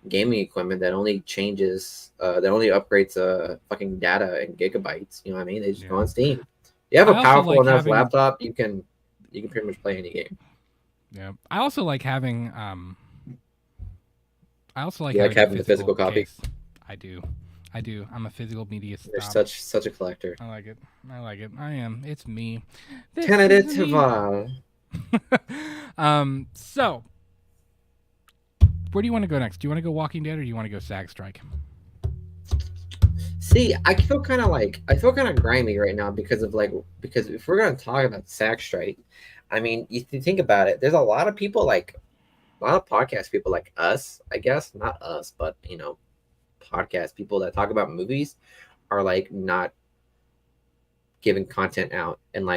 gaming equipment that only changes that only upgrades fucking data in gigabytes. You know what I mean? They just go on Steam. You have a powerful enough laptop, you can pretty much play any game. Yeah. I also like having having the physical copy. Case. I do. I'm a physical media snob. You're such a collector. I like it. I am. It's me. Tentative. So where do you want to go next? Do you want to go Walking Dead or do you want to go SAG Strike? See, I feel kind of grimy right now because if we're going to talk about SAG Strike, I mean, you think about it, there's a lot of people a lot of podcast people like us, I guess, not us, but podcast people that talk about movies are not giving content out and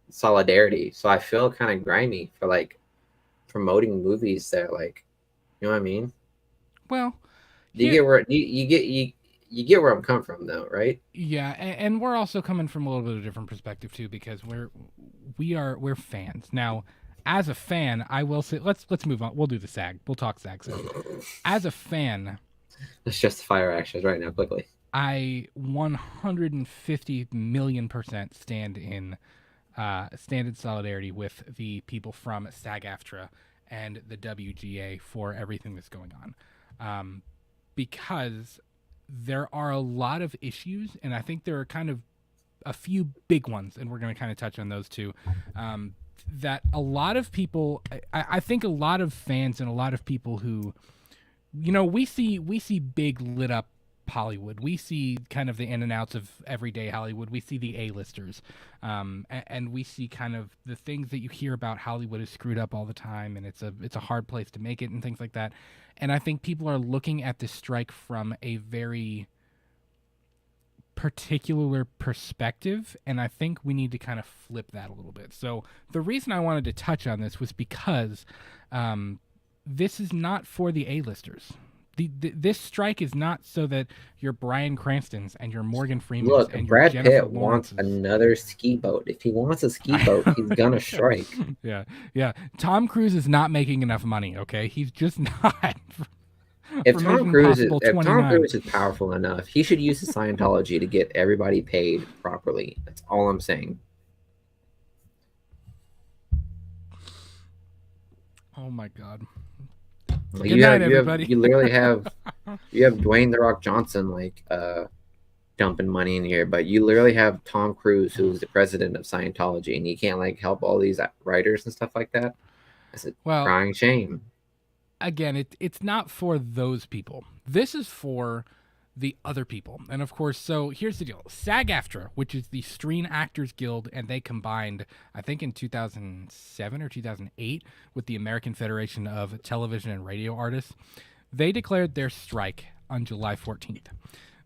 solidarity. So I feel kind of grimy for promoting movies that you know what I mean? Well, you get where I'm coming from, though, right? Yeah, and we're also coming from a little bit of a different perspective too, because we're fans. Now, as a fan, I will say let's move on. We'll do the SAG. We'll talk SAG soon. As a fan, let's justify our actions right now, quickly. I 150 million% stand in solidarity with the people from SAG-AFTRA and the WGA for everything that's going on, because there are a lot of issues, and I think there are kind of a few big ones, and we're going to kind of touch on those too, that a lot of people, I think a lot of fans and a lot of people who, we see big lit up Hollywood. We see kind of the in and outs of everyday Hollywood. We see the A-listers, and we see kind of the things that you hear about Hollywood is screwed up all the time, and it's a hard place to make it and things like that. And I think people are looking at this strike from a very particular perspective, and I think we need to kind of flip that a little bit. So the reason I wanted to touch on this was because this is not for the A-listers. This strike is not so that your Bryan Cranstons and your Morgan Freemans and your Brad Jennifer Pitt Lawrences. wants another ski boat. If he wants a ski boat, he's gonna strike. Yeah. Tom Cruise is not making enough money. Okay, he's just not. If Tom Cruise is powerful enough, he should use the Scientology to get everybody paid properly. That's all I'm saying. Oh my God. You literally have Dwayne the Rock Johnson dumping money in here, but you literally have Tom Cruise, who's the president of Scientology, and you can't help all these writers and stuff like that. It's a crying shame. Again, it's not for those people. This is for the other people. And of course, so here's the deal. SAG-AFTRA, which is the Screen Actors Guild, and they combined, I think in 2007 or 2008 with the American Federation of Television and Radio Artists, they declared their strike on July 14th.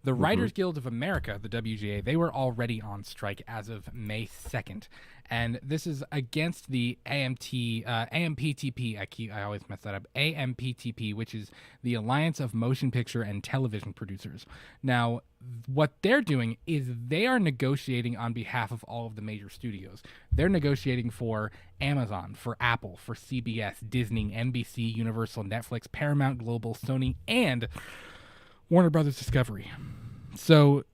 The Writers Guild of America, the WGA, they were already on strike as of May 2nd. And this is against the AMPTP. I always mess that up. AMPTP, which is the Alliance of Motion Picture and Television Producers. Now, what they're doing is they are negotiating on behalf of all of the major studios. They're negotiating for Amazon, for Apple, for CBS, Disney, NBC, Universal, Netflix, Paramount Global, Sony, and Warner Brothers Discovery. So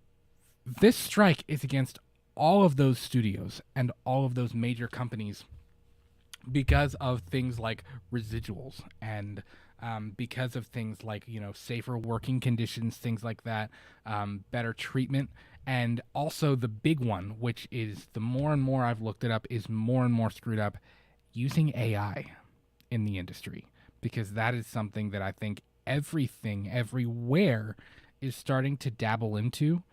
this strike is against all of those studios and all of those major companies because of things like residuals and because of things like, safer working conditions, things like that, better treatment. And also the big one, which is the more and more I've looked it up, is more and more screwed up, using AI in the industry, because that is something that I think everything, everywhere is starting to dabble into.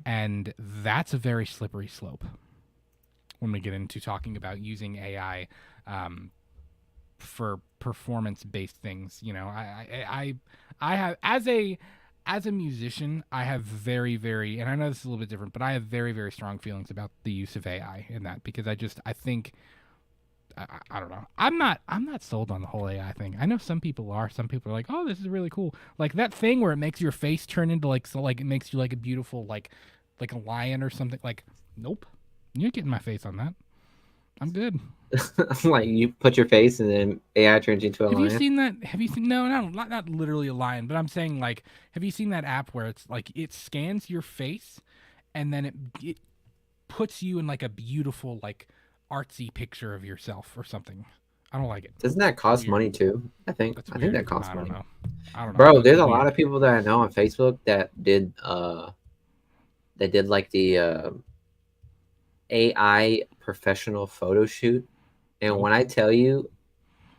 And that's a very slippery slope when we get into talking about using AI for performance-based things. I have, as a musician, I have very, very, and I know this is a little bit different, but I have very, very strong feelings about the use of AI in that, because I think, I don't know. I'm not sold on the whole AI thing. I know some people are. Some people are like, oh, this is really cool. Like that thing where it makes your face turn into it makes you like a beautiful, like a lion or something. Like, nope. You ain't getting my face on that. I'm good. Like you put your face and then AI turns you into a lion. Have you seen that? No, not literally a lion, but I'm saying, like, have you seen that app where it's like it scans your face and then it puts you in like a beautiful, like, artsy picture of yourself or something? I don't like it. Doesn't that cost Weird. money too? I think that costs I money. don't know. Bro, there's a lot of people that I know on Facebook that did like the AI professional photo shoot. And when I tell you,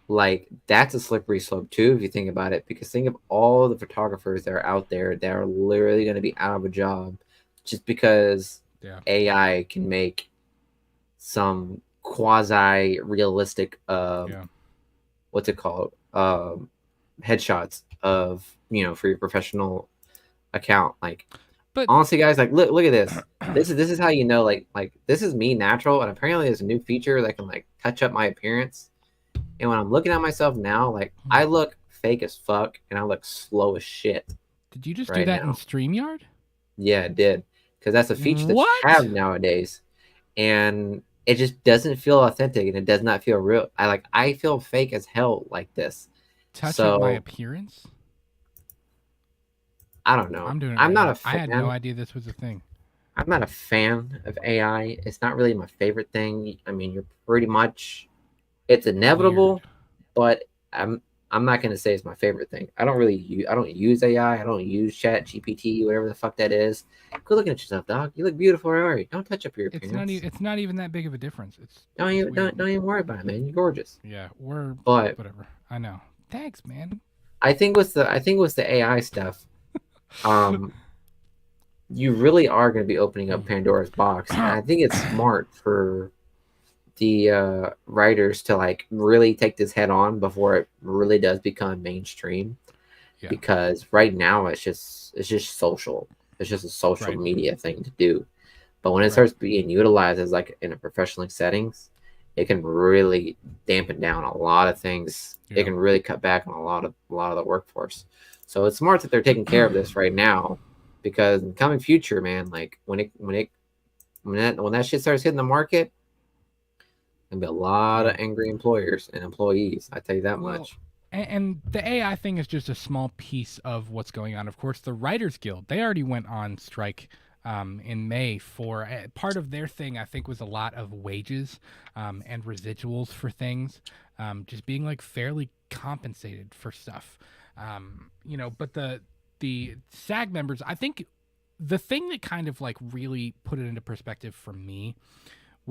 like, that's a slippery slope too, if you think about it, because think of all the photographers that are out there that are literally going to be out of a job just because AI can make some quasi realistic what's it called, headshots of, for your professional account. Like, but honestly, guys, like, look at this. This is how you know, like this is me natural, and apparently there's a new feature that can like touch up my appearance. And when I'm looking at myself now, like, I look fake as fuck and I look slow as shit. Did you just do that in StreamYard? Yeah, it did, because that's a feature that you have nowadays, and it just doesn't feel authentic and it does not feel real. I feel fake as hell like this. Touch up my appearance? I don't know. I'm not a fan. I had no idea this was a thing. I'm not a fan of AI. It's not really my favorite thing. I mean, you're pretty much, it's inevitable, but I'm not going to say it's my favorite thing. I don't use AI. I don't use Chat GPT, whatever the fuck that is. Go look at yourself, dog. You look beautiful already. Don't touch up your appearance. It's not even that big of a difference. Don't even worry about it, man. You're gorgeous. Yeah, but whatever. I know. Thanks, man. I think with the AI stuff, you really are going to be opening up Pandora's box. And I think it's smart for the writers to like really take this head on before it really does become mainstream. Yeah. Because right now it's just social. It's just a social media thing to do. But when it starts being utilized as like in a professional settings, it can really dampen down a lot of things. Yeah. It can really cut back on a lot of the workforce. So it's smart that they're taking care of this right now, because in the coming future, man, like when that shit starts hitting the market, there'll be a lot of angry employers and employees. I tell you that much. And the AI thing is just a small piece of what's going on. Of course, the Writers Guild, they already went on strike in May for part of their thing. I think was a lot of wages and residuals for things, just being like fairly compensated for stuff. But the SAG members, I think the thing that kind of like really put it into perspective for me,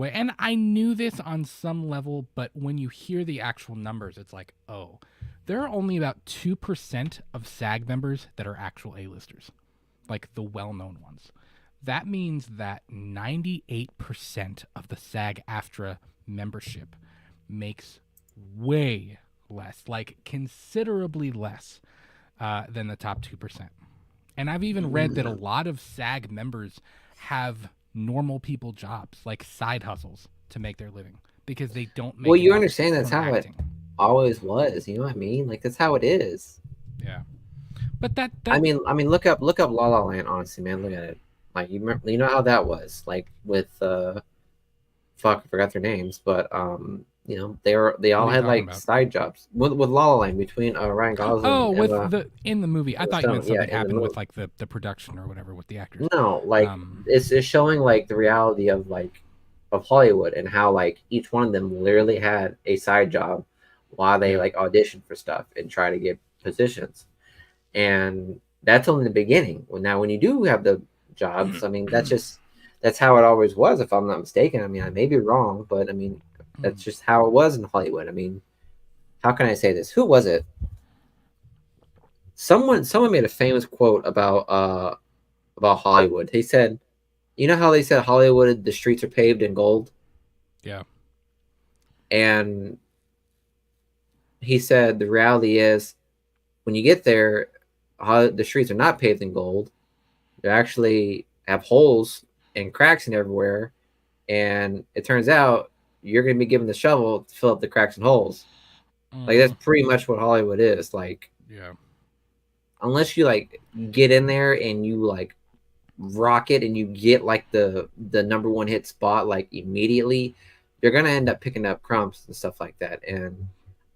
and I knew this on some level, but when you hear the actual numbers, it's like, oh, there are only about 2% of SAG members that are actual A-listers. like the well-known ones, that means that 98% of the SAG-AFTRA membership makes way less, like considerably less than the top 2%. And I've even read that a lot of SAG members have normal people jobs, like side hustles, to make their living because they don't make. Well, you enough understand that's from how acting. it always was. You know what I mean? Like that's how it is. Yeah, but that I mean, look up La La Land. Honestly, man, look at it. Like you remember, you know how that was. Like with fuck, I forgot their names, but you know, they all are you had talking like about? side jobs with La La Land between Ryan Gosling. Oh, and with Emma in the movie. I thought you Stone. meant something Yeah, in the happened with movie. like the production or whatever with the actors. No, like it's showing like the reality of Hollywood and how like each one of them literally had a side job while they like audition for stuff and try to get positions. And that's only the beginning. Well, now when you do have the jobs, I mean that's how it always was, if I'm not mistaken. I mean, I may be wrong, but I mean that's just how it was in Hollywood. I mean, how can I say this? Who was it? Someone made a famous quote about Hollywood. He said, you know how they said Hollywood, the streets are paved in gold? Yeah. And he said the reality is when you get there, the streets are not paved in gold. They actually have holes and cracks in everywhere. And it turns out you're going to be given the shovel to fill up the cracks and holes. Like that's pretty much what Hollywood is. Like, yeah. Unless you like get in there and you like rock it and you get like the number one hit spot like immediately, you're gonna end up picking up crumbs and stuff like that. And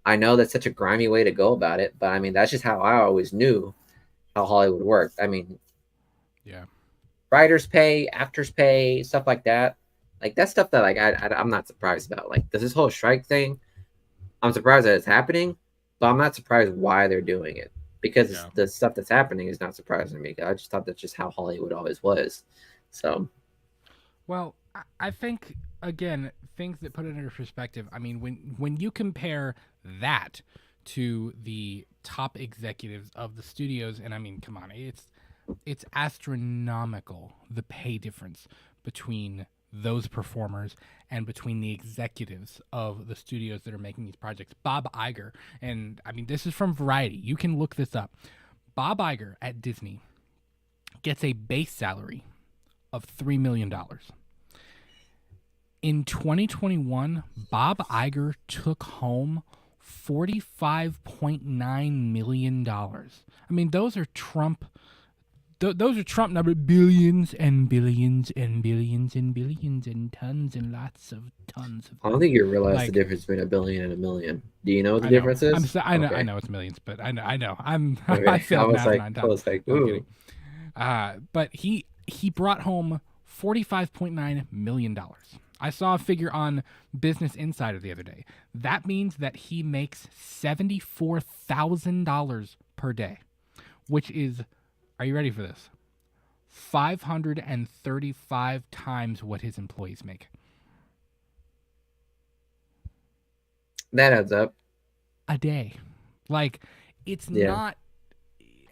I know that's such a grimy way to go about it, but I mean that's just how I always knew how Hollywood worked. I mean, yeah, writers pay, actors pay, stuff like that. Like that's stuff that like I'm not surprised about. Like this whole strike thing, I'm surprised that it's happening, but I'm not surprised why they're doing it. Because the stuff that's happening is not surprising to me. I just thought that's just how Hollywood always was. So, well, I think again, things that put it into perspective. I mean, when you compare that to the top executives of the studios, and I mean, come on, it's astronomical the pay difference between those performers and between the executives of the studios that are making these projects. Bob Iger, and I mean this is from Variety, you can look this up. Bob Iger at Disney gets a base salary of $3 million. In 2021, Bob Iger took home $45.9 million. I mean, those are Trump numbers, billions and billions and billions and billions and tons and lots of tons of. I don't think you realize the difference between $1 billion and $1 million. Do you know what the difference is? I know it's millions, but I know. Okay. I failed math 9 times. I was like, ooh. But he brought home $45.9 million. I saw a figure on Business Insider the other day. That means that he makes $74,000 per day, which is, are you ready for this? 535 times what his employees make. That adds up. A day. Like, it's not,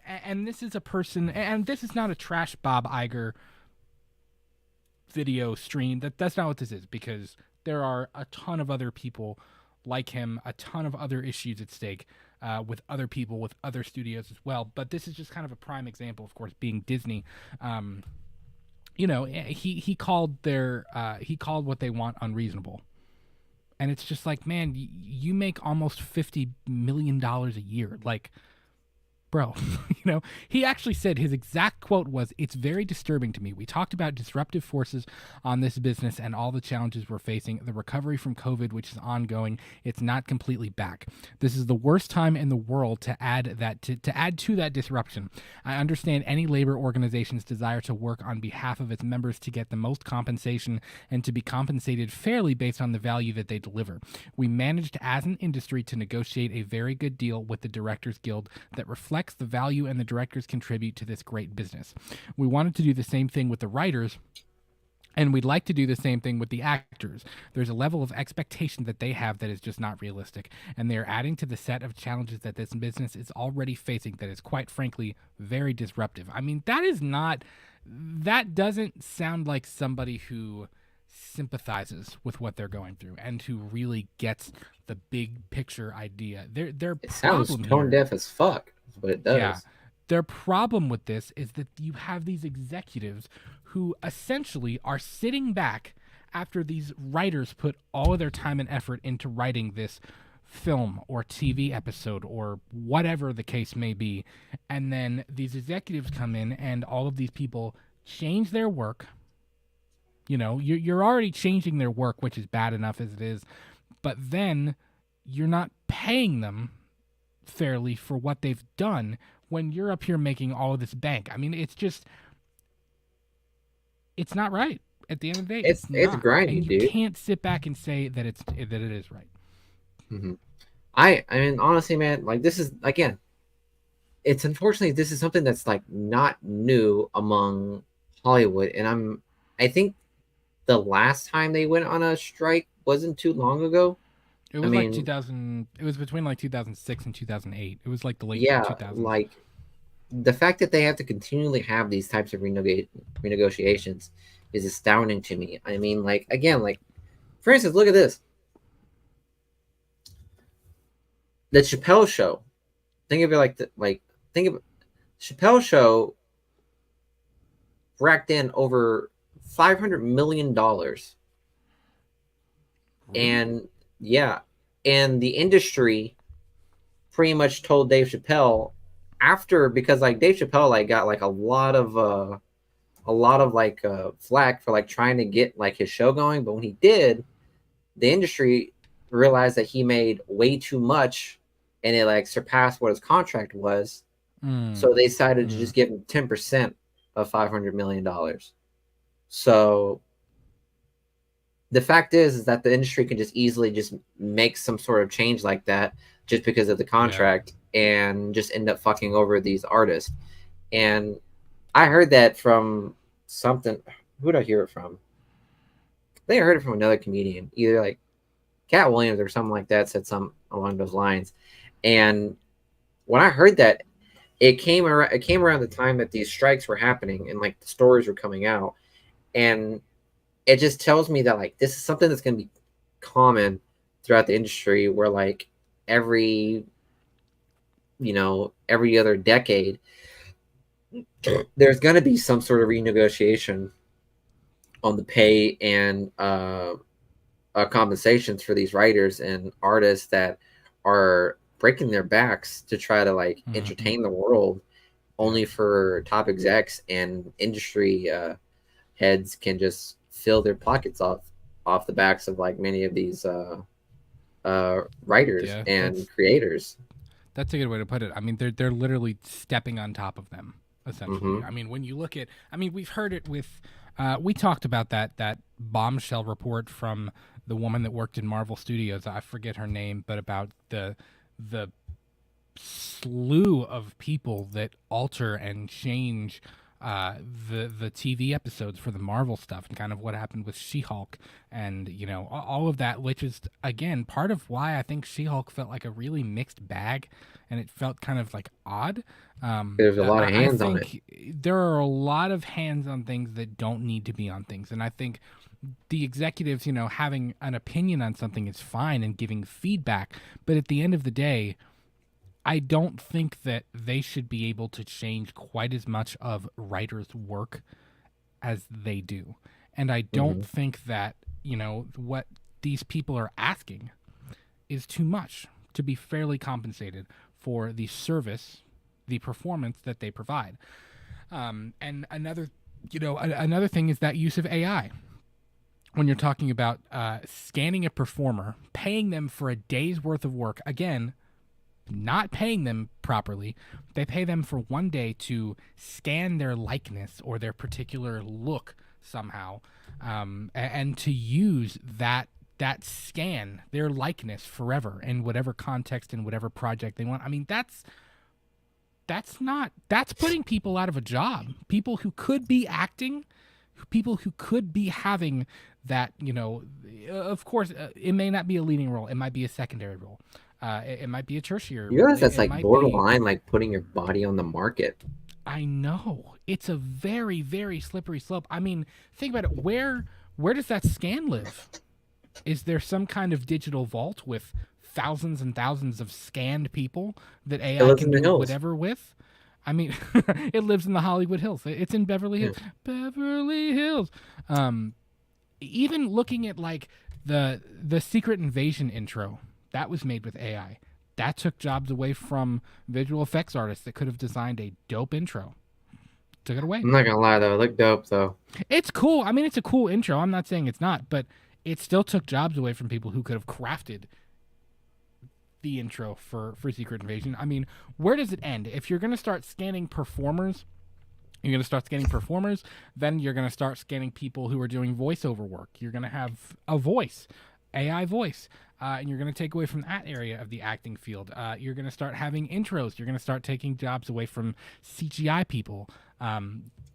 and this is a person, and this is not a trash Bob Iger video stream. That's not what this is, because there are a ton of other people like him, a ton of other issues at stake with other people, with other studios as well. But this is just kind of a prime example, of course, being Disney. You know, he called what they want unreasonable. And it's just like, man, you make almost $50 million a year. Like, bro, you know, he actually said, his exact quote was, "It's very disturbing to me. We talked about disruptive forces on this business and all the challenges we're facing, the recovery from COVID, which is ongoing. It's not completely back. This is the worst time in the world to add to that disruption. I understand any labor organization's desire to work on behalf of its members to get the most compensation and to be compensated fairly based on the value that they deliver. We managed as an industry to negotiate a very good deal with the Directors Guild that reflects the value and the directors contribute to this great business. We wanted to do the same thing with the writers And we'd like to do the same thing with the actors. There's a level of expectation that they have that is just not realistic. And they're adding to the set of challenges that this business is already facing that is, quite frankly, very disruptive. I mean, that doesn't sound like somebody who sympathizes with what they're going through and who really gets the big picture idea. Their It sounds problem tone here, deaf as fuck. Is what it does. yeah, their problem with this is that you have these executives who essentially are sitting back after these writers put all of their time and effort into writing this film or TV episode or whatever the case may be. And then these executives come in and all of these people change their work. You know, you're already changing their work, which is bad enough as it is. But then you're not paying them fairly for what they've done when you're up here making all of this bank. I mean, it's not right. At the end of the day, It's not. grinding, and you dude. can't sit back and say that it is right. Mm-hmm. I mean, honestly, man, like this is again, it's unfortunately this is something that's like not new among Hollywood, and I think the last time they went on a strike wasn't too long ago. It was like 2000. It was between like 2006 and 2008. It was like the late 2000s. Like the fact that they have to continually have these types of renegotiations is astounding to me. I mean, like again, like for instance, look at this. The Chappelle Show. Think of it think of Chappelle Show racked in over $500 million. And yeah, and the industry pretty much told Dave Chappelle because like Dave Chappelle like got like a lot of like flack for like trying to get like his show going, but when he did, the industry realized that he made way too much and it like surpassed what his contract was. So they decided to just give him 10% of $500 million. So the fact is that the industry can just easily just make some sort of change like that just because of the contract and just end up fucking over these artists. And I heard that from something. Who did I hear it from? I think I heard it from another comedian, either like Cat Williams or something like that, said something along those lines. And when I heard that, it came around the time that these strikes were happening and like the stories were coming out, and it just tells me that like this is something that's going to be common throughout the industry, where like every other decade there's going to be some sort of renegotiation on the pay and compensations for these writers and artists that are breaking their backs to try to like entertain the world, only for top execs and industry heads can just fill their pockets off the backs of like many of these writers and creators. That's a good way to put it. I mean, they're literally stepping on top of them, essentially. I mean, when you look at, we've heard it with, we talked about that bombshell report from the woman that worked in Marvel Studios. I forget her name, but about the slew of people that alter and change the TV episodes for the Marvel stuff, and kind of what happened with She-Hulk, and all of that, which is again part of why I think She-Hulk felt like a really mixed bag, and it felt kind of like odd. There's a lot of hands on it. There are a lot of hands on things that don't need to be on things, and I think the executives, having an opinion on something is fine and giving feedback, but at the end of the day, I don't think that they should be able to change quite as much of writers' work as they do. And I don't think that, what these people are asking is too much to be fairly compensated for the service, the performance that they provide. And another thing is that use of AI. When you're talking about scanning a performer, paying them for a day's worth of work, again, not paying them properly, they pay them for one day to scan their likeness or their particular look somehow, and to use that scan, their likeness, forever in whatever context and whatever project they want. I mean, that's putting people out of a job. People who could be acting people who could be having that, you know, of course, it may not be a leading role. It might be a secondary role. It might be a tertiary You role. realize that's It like might borderline, like putting your body on the market. I know. It's a very, very slippery slope. I mean, think about it. Where does that scan live? Is there some kind of digital vault with thousands and thousands of scanned people that AI can do whatever with? I mean, it lives in the Hollywood Hills. It's in Beverly Hills. Yeah. Beverly Hills. Even looking at like the Secret Invasion intro, that was made with AI. That took jobs away from visual effects artists that could have designed a dope intro. Took it away. I'm not gonna lie though, it looked dope though. It's cool. I mean, it's a cool intro. I'm not saying it's not, but it still took jobs away from people who could have crafted the intro for Secret Invasion. I mean, where does it end? If you're gonna start scanning performers, then you're gonna start scanning people who are doing voiceover work. You're gonna have a voice, AI voice. And you're going to take away from that area of the acting field. You're going to start having intros. You're going to start taking jobs away from CGI people,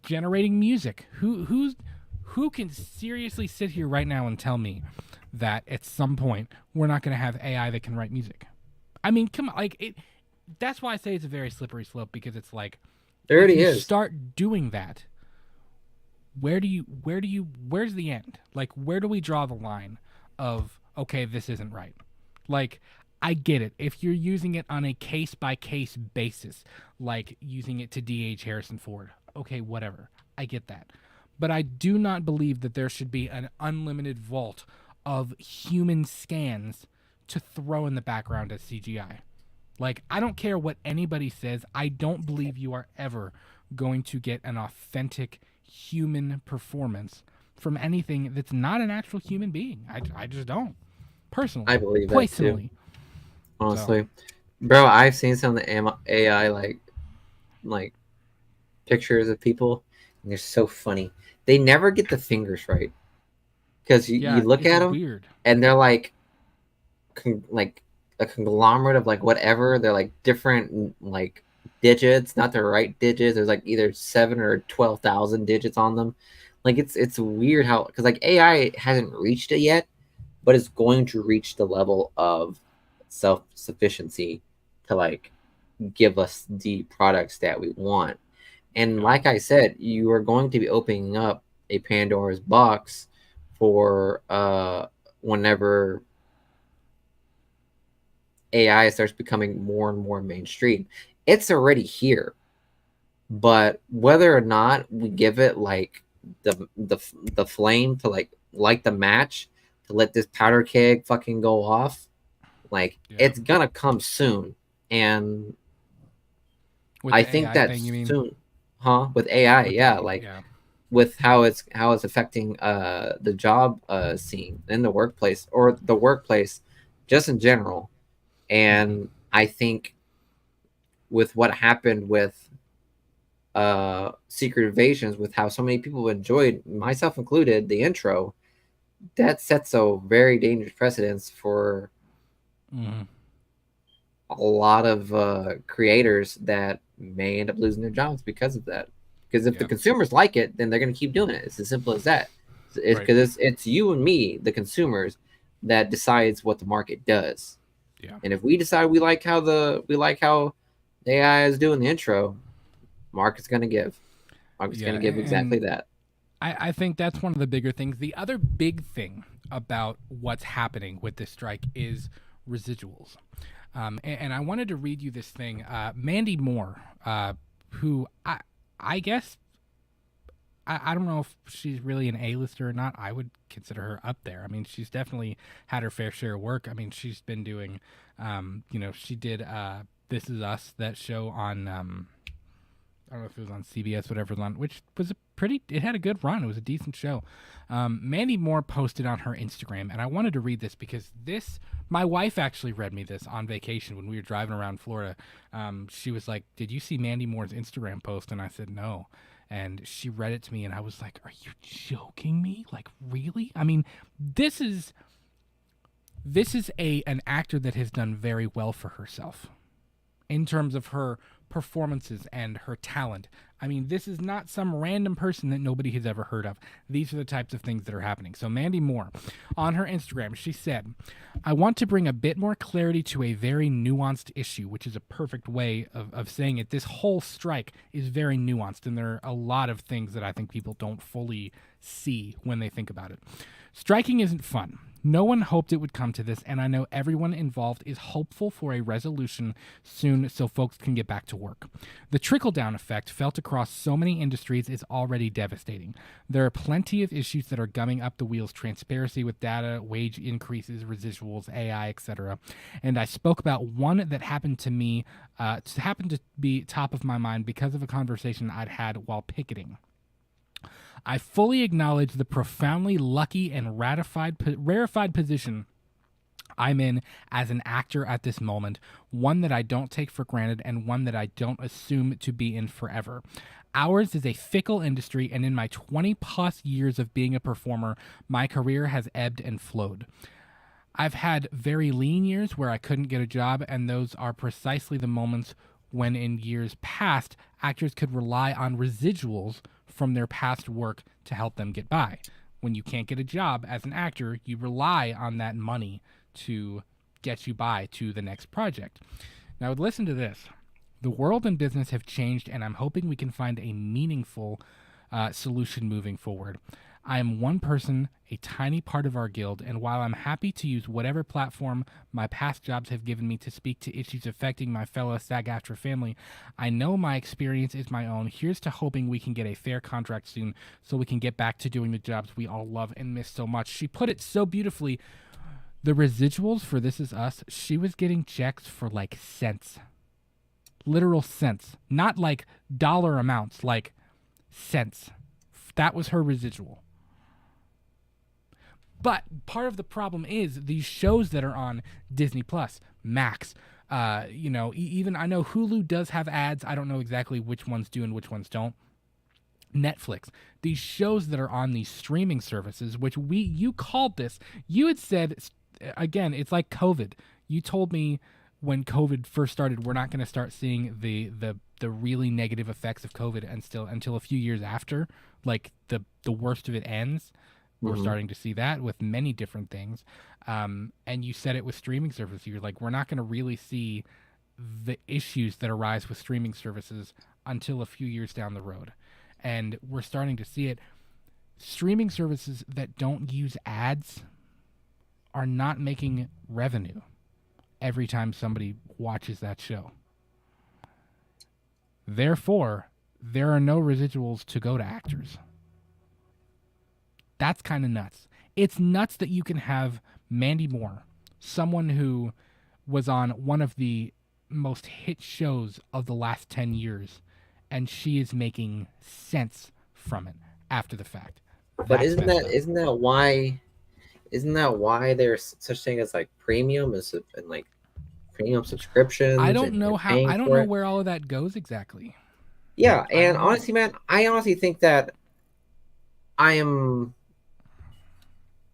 generating music. Who can seriously sit here right now and tell me that at some point we're not going to have AI that can write music? I mean, come on, like it. That's why I say it's a very slippery slope, because it's like there already is. Start doing that. Where's the end? Like, where do we draw the line of, okay, this isn't right? Like, I get it. If you're using it on a case-by-case basis, like using it to DH Harrison Ford, okay, whatever. I get that. But I do not believe that there should be an unlimited vault of human scans to throw in the background as CGI. Like, I don't care what anybody says. I don't believe you are ever going to get an authentic human performance from anything that's not an actual human being. I just don't. Personally. I believe that personally. Too. Honestly. So. Bro, I've seen some of the AI like pictures of people, and they're so funny. They never get the fingers right. Because you look at them, weird. And they're like a conglomerate of like whatever. They're like different like digits, not the right digits. There's like either 7 or 12,000 digits on them. Like it's weird how, because like AI hasn't reached it yet, but it's going to reach the level of self-sufficiency to like give us the products that we want. And like I said, you are going to be opening up a Pandora's box for whenever AI starts becoming more and more mainstream. It's already here, but whether or not we give it like the flame to like the match to let this powder keg fucking go off, like it's gonna come soon. And with I think that soon, with AI, with how it's affecting the job scene in the workplace, or the workplace just in general. And I think with what happened with Secret Invasions, with how so many people enjoyed, myself included, the intro, that sets a very dangerous precedence for a lot of creators that may end up losing their jobs because of that. Because if the consumers like it, then they're going to keep doing it. It's as simple as that. Because it's you and me, the consumers, that decides what the market does. Yeah. And if we decide we like how the AI is doing the intro, market's going to give. Market's going to give exactly that. I think that's one of the bigger things. The other big thing about what's happening with this strike is residuals. And I wanted to read you this thing. Mandy Moore, who I guess, I don't know if she's really an A-lister or not. I would consider her up there. I mean, she's definitely had her fair share of work. I mean, she's been doing, she did This Is Us, that show on, I don't know if it was on CBS, whatever it was on, which was it had a good run. It was a decent show. Mandy Moore posted on her Instagram, and I wanted to read this because my wife actually read me this on vacation when we were driving around Florida. She was like, "Did you see Mandy Moore's Instagram post?" And I said, "No." And she read it to me, and I was like, "Are you joking me? Like, really?" I mean, this is an actor that has done very well for herself in terms of her performances and her talent. I mean, this is not some random person that nobody has ever heard of. These are the types of things that are happening. So Mandy Moore, on her Instagram, she said, "I want to bring a bit more clarity to a very nuanced issue," which is a perfect way of saying it. This whole strike is very nuanced, and there are a lot of things that I think people don't fully see when they think about it. "Striking isn't fun. No one hoped it would come to this, and I know everyone involved is hopeful for a resolution soon so folks can get back to work. The trickle-down effect felt across so many industries is already devastating. There are plenty of issues that are gumming up the wheels: transparency with data, wage increases, residuals, AI, etc. And I spoke about one that happened to me, happened to be top of my mind because of a conversation I'd had while picketing. I fully acknowledge the profoundly lucky and rarefied position I'm in as an actor at this moment, one that I don't take for granted and one that I don't assume to be in forever. Ours is a fickle industry, and in my 20-plus years of being a performer, my career has ebbed and flowed. I've had very lean years where I couldn't get a job, and those are precisely the moments when in years past, actors could rely on residuals from their past work to help them get by. When you can't get a job as an actor, you rely on that money to get you by to the next project. Now, listen to this. The world and business have changed, and I'm hoping we can find a meaningful solution moving forward. I am one person, a tiny part of our guild, and while I'm happy to use whatever platform my past jobs have given me to speak to issues affecting my fellow SAG-AFTRA family, I know my experience is my own. Here's to hoping we can get a fair contract soon so we can get back to doing the jobs we all love and miss so much." She put it so beautifully. The residuals for This Is Us, she was getting checks for like cents. Literal cents. Not like dollar amounts, like cents. That was her residual. But part of the problem is these shows that are on Disney Plus, Max, even I know Hulu does have ads. I don't know exactly which ones do and which ones don't. Netflix, these shows that are on these streaming services, which you called this, you had said, again, it's like COVID. You told me when COVID first started, we're not going to start seeing the really negative effects of COVID until a few years after, like the worst of it ends. We're starting to see that with many different things. And you said it with streaming services. You're like, we're not going to really see the issues that arise with streaming services until a few years down the road. And we're starting to see it. Streaming services that don't use ads are not making revenue every time somebody watches that show. Therefore, there are no residuals to go to actors. That's kind of nuts. It's nuts that you can have Mandy Moore, someone who was on one of the most hit shows of the last 10 years, and she is making cents from it after the fact. But isn't that why there's such thing as like premium and like premium subscriptions? I don't know where all of that goes exactly. Yeah, and honestly, man, I honestly think that I am.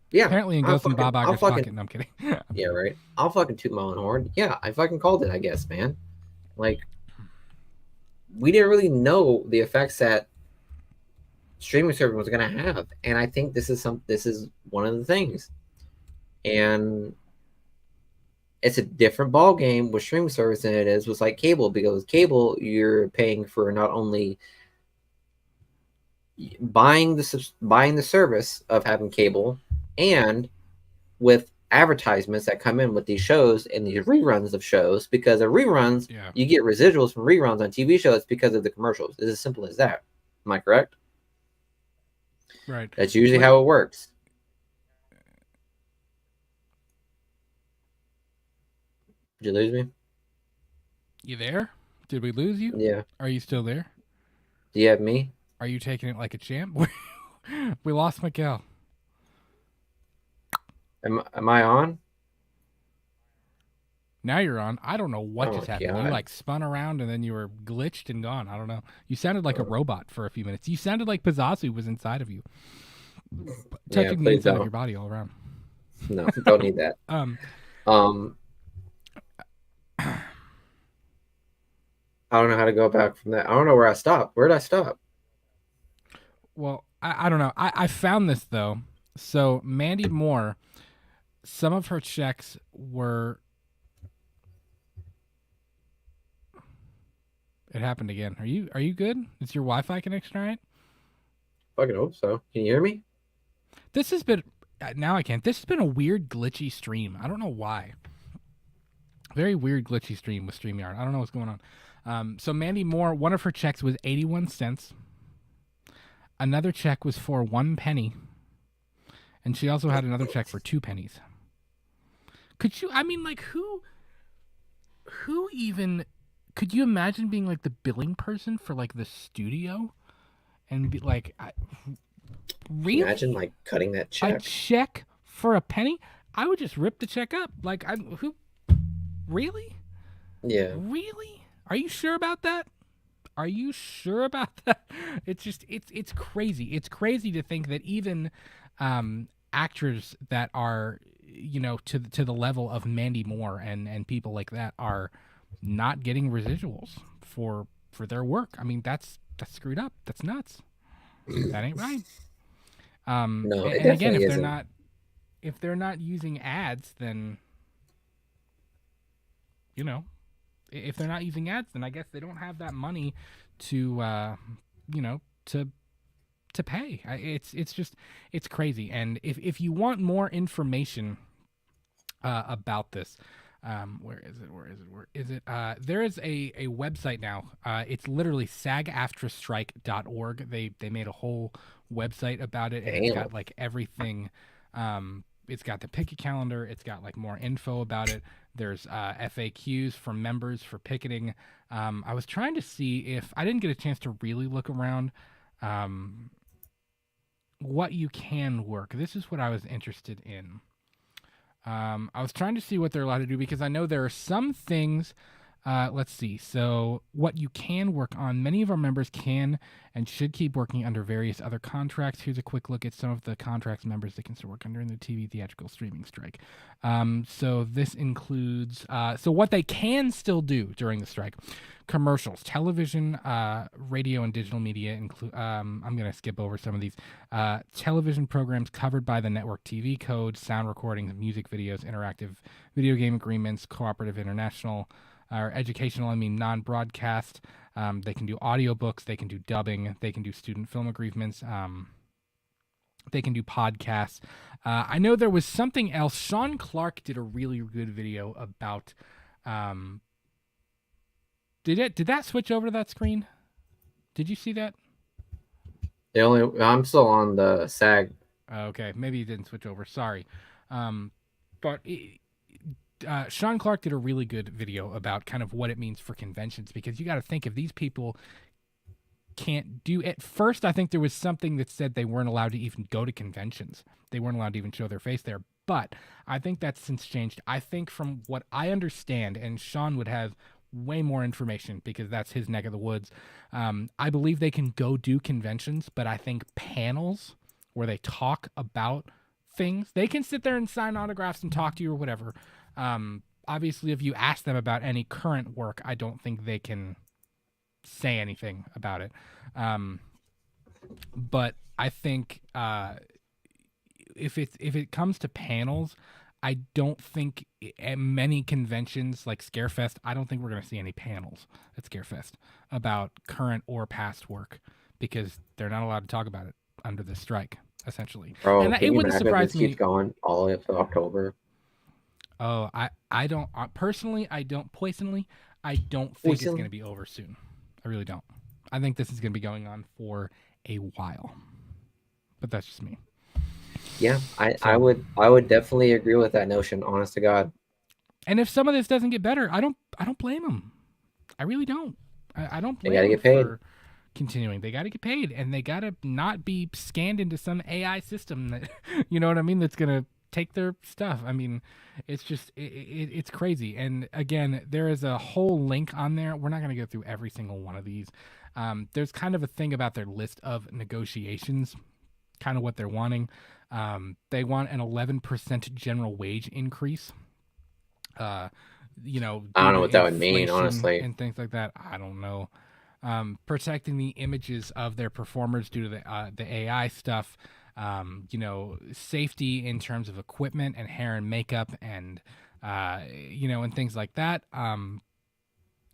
Yeah. Apparently, in Ghost in Bob Iger's pocket. No, I'm kidding. Yeah, right. I'll fucking toot my own horn. Yeah, I fucking called it, I guess, man. Like, we didn't really know the effects that streaming service was gonna have, and I think this is one of the things. And it's a different ball game with streaming service than it is with like cable, because cable you're paying for not only buying the service of having cable, and with advertisements that come in with these shows and these reruns of shows, because of reruns, you get residuals from reruns on TV shows because of the commercials. It's as simple as that. Am I correct? Right. That's usually how it works. Did you lose me? You there? Did we lose you? Yeah. Are you still there? Do you have me? Are you taking it like a champ? We lost Miguel. Am I on? Now you're on. I don't know what just happened. God. You like spun around and then you were glitched and gone. I don't know. You sounded like a robot for a few minutes. You sounded like Pizzazzu was inside of you, touching the inside of your body all around. No, don't need that. I don't know how to go back from that. I don't know where I stopped. Where did I stop? Well, I don't know. I found this though. So Mandy Moore, some of her checks were. It happened again. Are you good? Is your Wi-Fi connection all right? Fucking hope so. Can you hear me? This has been now I can't. This has been a weird glitchy stream. I don't know why. Very weird glitchy stream with StreamYard. I don't know what's going on. So Mandy Moore, one of her checks was 81 cents. Another check was for 1 penny. And she also had another check for 2 pennies. Could you, I mean, like, who even, could you imagine being like the billing person for like the studio? And be like, really? Imagine like cutting that check. A check for a penny? I would just rip the check up. Like, really? Yeah. Really? Are you sure about that? Are you sure about that? It's just, it's crazy. It's crazy to think that even actors that are, you know, to the level of Mandy Moore and people like that are not getting residuals for their work. I mean, that's screwed up. That's nuts. That ain't right. No, and again, if they're not using ads, then, you know, if they're not using ads, then I guess they don't have that money to, you know, to pay. It's just, it's crazy. And if you want more information about this, where is it? There is a website now. It's literally SAG-AFTRA They made a whole website about it, and it's got like everything. It's got the picket calendar. It's got like more info about it. There's FAQs from members for picketing. I was trying to see if I didn't get a chance to really look around what you can work. This is what I was interested in. I was trying to see what they're allowed to do because I know there are some things. Let's see. So what you can work on, many of our members can and should keep working under various other contracts. Here's a quick look at some of the contracts members that can still work under in the TV theatrical streaming strike. So this includes, so what they can still do during the strike: commercials, television, radio, and digital media. I'm going to skip over some of these. Television programs covered by the network TV code, sound recordings, music videos, interactive video game agreements, cooperative international, or educational, non-broadcast. They can do audiobooks, they can do dubbing, they can do student film agreements, they can do podcasts. I know there was something else. Sean Clark did a really good video about, did that switch over to that screen? Did you see that? I'm still on the SAG. Okay, maybe you didn't switch over. Sorry. But Sean Clark did a really good video about kind of what it means for conventions, because you got to think, if these people can't do at first, I think there was something that said they weren't allowed to even go to conventions. They weren't allowed to even show their face there. But I think that's since changed. I think from what I understand, and Sean would have way more information because that's his neck of the woods. I believe they can go do conventions, but I think panels where they talk about things, they can sit there and sign autographs and talk to you or whatever. Obviously, if you ask them about any current work, I don't think they can say anything about it. But I think if it comes to panels, I don't think at many conventions like Scarefest, I don't think we're going to see any panels at Scarefest about current or past work, because they're not allowed to talk about it under this strike, essentially. Bro, and it wouldn't surprise me. Keeps going all the way up to October. Oh, I don't personally. I don't think it's going to be over soon. I really don't. I think this is going to be going on for a while. But that's just me. Yeah, I would definitely agree with that notion, honest to God. And if some of this doesn't get better, I don't blame them. I really don't. I don't blame They gotta them get paid. for continuing. They got to get paid, and they got to not be scanned into some AI system that, you know what I mean, that's going to take their stuff. I mean, it's just, it's crazy. And again, there is a whole link on there. We're not going to go through every single one of these. There's kind of a thing about their list of negotiations, kind of what they're wanting. They want an 11% general wage increase. you know, I don't due know to what that would mean, inflation honestly. and things like that. I don't know. Protecting the images of their performers due to the AI stuff. You know, safety in terms of equipment and hair and makeup and you know, and things like that.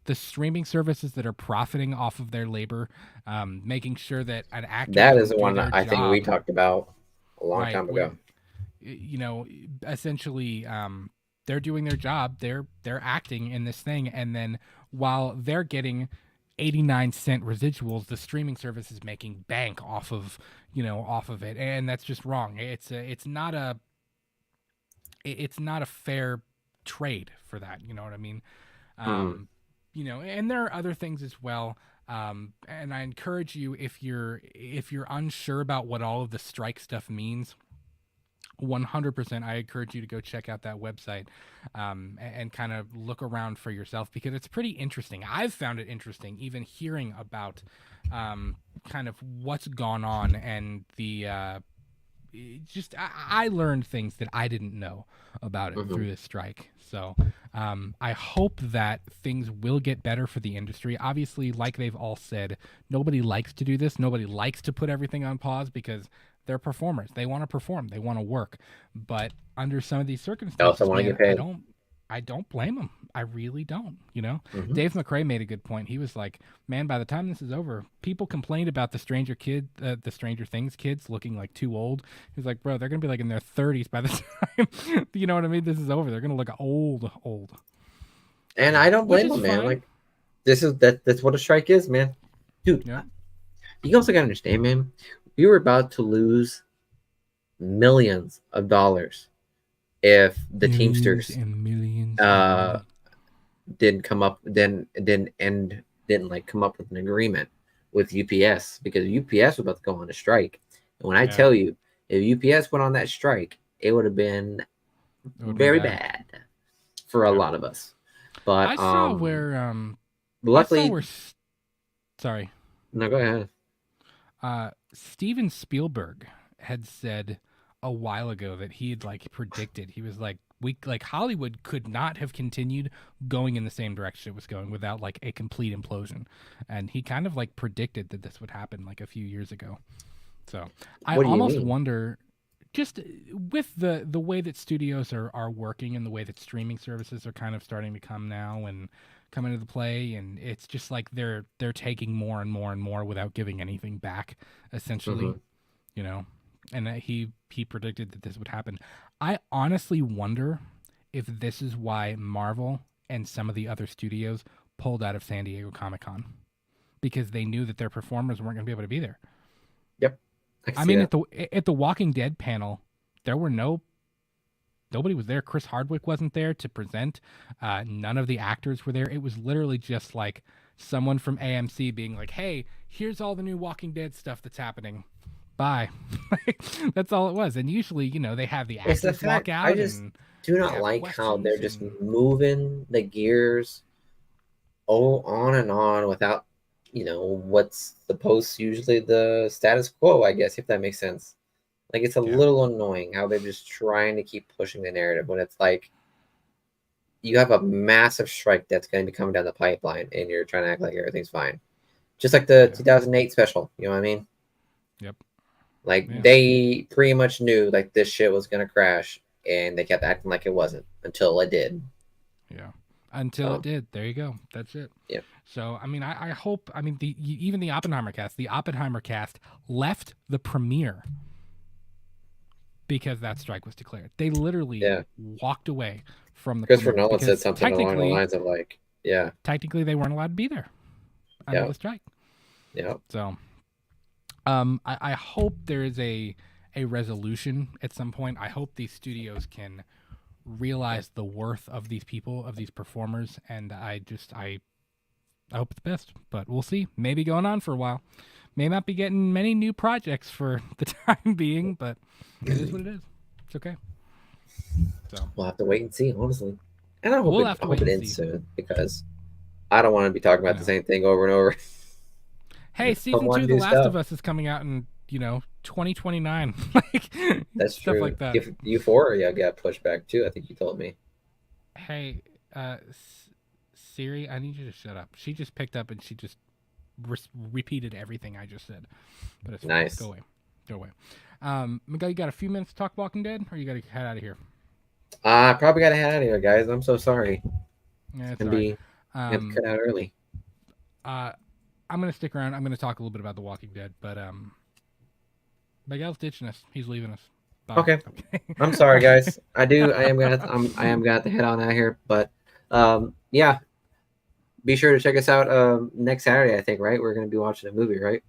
The streaming services that are profiting off of their labor, making sure that an actor That can is the do one their that I think we job, talked about a long right? time ago. You know, essentially, they're doing their job. They're acting in this thing, and then while they're getting 89-cent residuals, the streaming service is making bank off of, you know, off of it, and that's just wrong. It's not a fair trade for that. You know what I mean? You know, and there are other things as well. And I encourage you, if you're unsure about what all of the strike stuff means, 100%, I encourage you to go check out that website, and kind of look around for yourself, because it's pretty interesting. I've found it interesting, even hearing about kind of what's gone on, and the just I learned things that I didn't know about it through this strike. So I hope that things will get better for the industry. Obviously, like they've all said, nobody likes to do this. Nobody likes to put everything on pause, because they're performers. They want to perform. They want to work. But under some of these circumstances, also want to man, get paid. I don't blame them. I really don't, you know? Dave McRae made a good point. He was like, man, by the time this is over, people complained about the Stranger Things kids looking like too old. He's like, bro, they're going to be like in their 30s by the time, you know what I mean? This is over. They're going to look old. And I don't blame Which is them, man. fine. Like, that's what a strike is, man. Dude, Yeah. you also got to understand, man, we were about to lose millions of dollars if the Teamsters millions didn't come up with an agreement with UPS, because UPS was about to go on a strike. And when I tell you, if UPS went on that strike, it would have been very bad for a lot of us. But I saw where luckily, sorry. No, go ahead. Steven Spielberg had said a while ago that he had like predicted. He was like, Hollywood could not have continued going in the same direction it was going without like a complete implosion. And he kind of like predicted that this would happen like a few years ago. So I almost wonder, just with the way that studios are working and the way that streaming services are kind of starting to come now and come into the play, and it's just like they're taking more and more and more without giving anything back, essentially, you know. And he predicted that this would happen. I honestly wonder if this is why Marvel and some of the other studios pulled out of San Diego Comic-Con, because they knew that their performers weren't going to be able to be there. Yep. I mean, at the Walking Dead panel, there were nobody was there. Chris Hardwick wasn't there to present. None of the actors were there. It was literally just like someone from AMC being like, "Hey, here's all the new Walking Dead stuff that's happening. Bye." That's all it was. And usually, you know, they have the actors walk out. I just do not like how they're just moving the gears on and on without, you know, what's usually the status quo, I guess, if that makes sense. Like, it's a little annoying how they're just trying to keep pushing the narrative when it's like you have a massive strike that's going to be coming down the pipeline and you're trying to act like everything's fine. Just like the 2008 special, you know what I mean? Yep. Like, they pretty much knew like this shit was going to crash, and they kept acting like it wasn't until it did. Yeah. Until it did. There you go. That's it. Yeah. So, I mean, I hope, I mean, even the Oppenheimer cast left the premiere because that strike was declared. They literally walked away from the Christopher premiere Nolan said something along the lines of like, technically they weren't allowed to be there under the strike. Yeah. So, I hope there is a resolution at some point. I hope these studios can realize the worth of these people, of these performers, and I hope it's the best. But we'll see. Maybe going on for a while. May not be getting many new projects for the time being, but it is what it is. It's okay. So we'll have to wait and see, honestly. And I hope we'll have to wait it ends soon, because I don't want to be talking about the same thing over and over. Hey, season 2 of The Last of Us is coming out in, 2029. Like, that's stuff true. like that. Euphoria got pushed back too, I think you told me. Hey, Siri, I need you to shut up. She just picked up and she just repeated everything I just said. But it's nice. Fine. Go away. Miguel, you got a few minutes to talk Walking Dead, or you got to head out of here? I probably got to head out of here, guys. I'm so sorry. Yeah, it's gonna be cut out early. I'm gonna stick around. I'm gonna talk a little bit about The Walking Dead, but Miguel's ditching us. He's leaving us. Bye. Okay. I'm sorry, guys. I am gonna have to head on out here, but yeah. Be sure to check us out next Saturday. I think, right? We're gonna be watching a movie, right?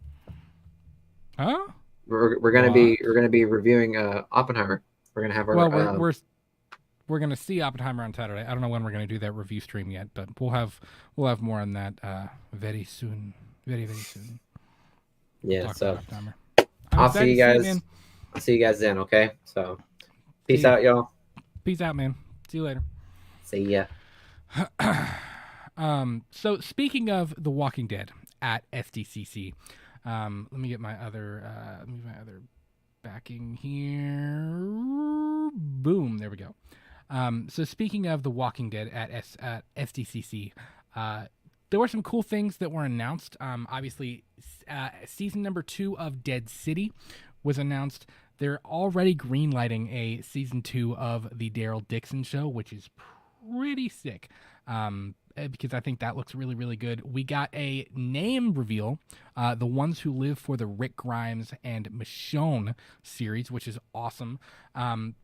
Huh? We're gonna be reviewing Oppenheimer. We're gonna have our we're gonna see Oppenheimer on Saturday. I don't know when we're gonna do that review stream yet, but we'll have more on that very soon, very soon. Yeah. So I'll see you guys. I'll see you guys then. Okay. So peace out, y'all. Peace out, man. See you later. See ya. So speaking of The Walking Dead at SDCC, let me get my other backing here. Boom, there we go. So speaking of The Walking Dead at SDCC, there were some cool things that were announced. Obviously, season number 2 of Dead City was announced. They're already greenlighting a season 2 of the Daryl Dixon show, which is pretty sick. Because I think that looks really, really good. We got a name reveal, The Ones Who Live for the Rick Grimes and Michonne series, which is awesome.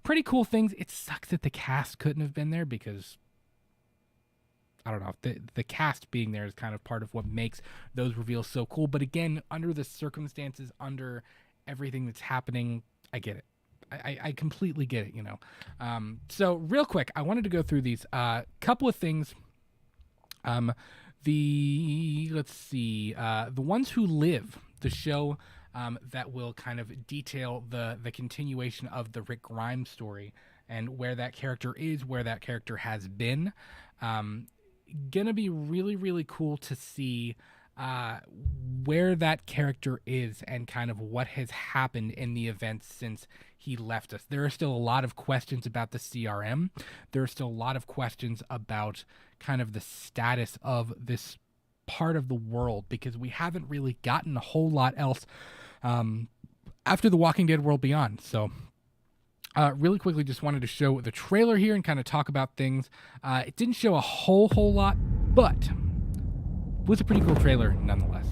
Pretty cool things. It sucks that the cast couldn't have been there because, I don't know, the cast being there is kind of part of what makes those reveals so cool. But again, under the circumstances, under everything that's happening, I get it. I completely get it, you know. So real quick, I wanted to go through these couple of things. The Ones Who Live, the show that will kind of detail the continuation of the Rick Grimes story and where that character is, where that character has been. Gonna be really, really cool to see where that character is and kind of what has happened in the events since he left us. There are still a lot of questions about the CRM. There are still a lot of questions about kind of the status of this part of the world because we haven't really gotten a whole lot else after The Walking Dead World Beyond. So really quickly, just wanted to show the trailer here and kind of talk about things. It didn't show a whole lot, but it was a pretty cool trailer nonetheless.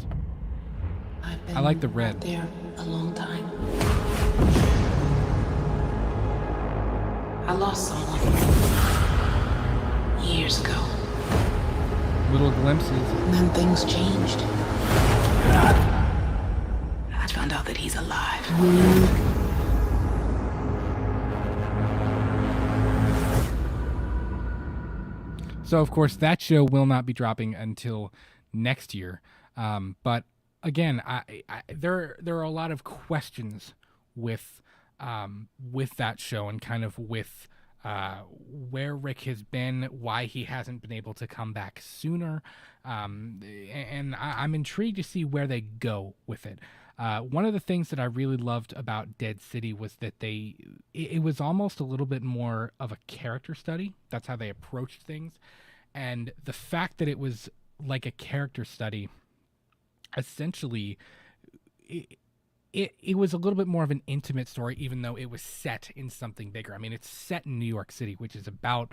I like the red. There a long time. I lost someone years ago. Little glimpses. And then things changed. I found out that he's alive. So, of course, that show will not be dropping until next year. But again, there are a lot of questions with that show and kind of with where Rick has been, why he hasn't been able to come back sooner, and I'm intrigued to see where they go with it. One of the things that I really loved about Dead City was that it was almost a little bit more of a character study. That's how they approached things. And the fact that it was like a character study, essentially, it was a little bit more of an intimate story, even though it was set in something bigger. I mean, it's set in New York City, which is about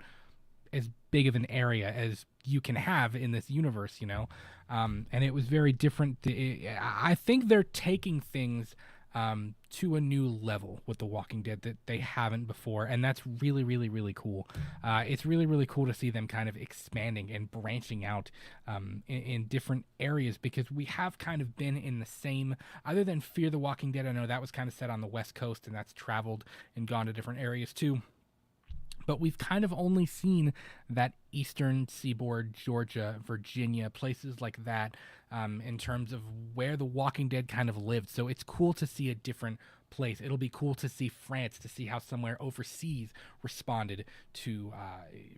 as big of an area as you can have in this universe, you know? And it was very different. I think they're taking things to a new level with The Walking Dead that they haven't before, and that's really, really, really cool. It's really, really cool to see them kind of expanding and branching out in different areas, because we have kind of been in the same, other than Fear the Walking Dead, I know that was kind of set on the West Coast, and that's traveled and gone to different areas too. But we've kind of only seen that eastern seaboard, Georgia, Virginia, places like that, in terms of where The Walking Dead kind of lived. So it's cool to see a different place. It'll be cool to see France, to see how somewhere overseas responded to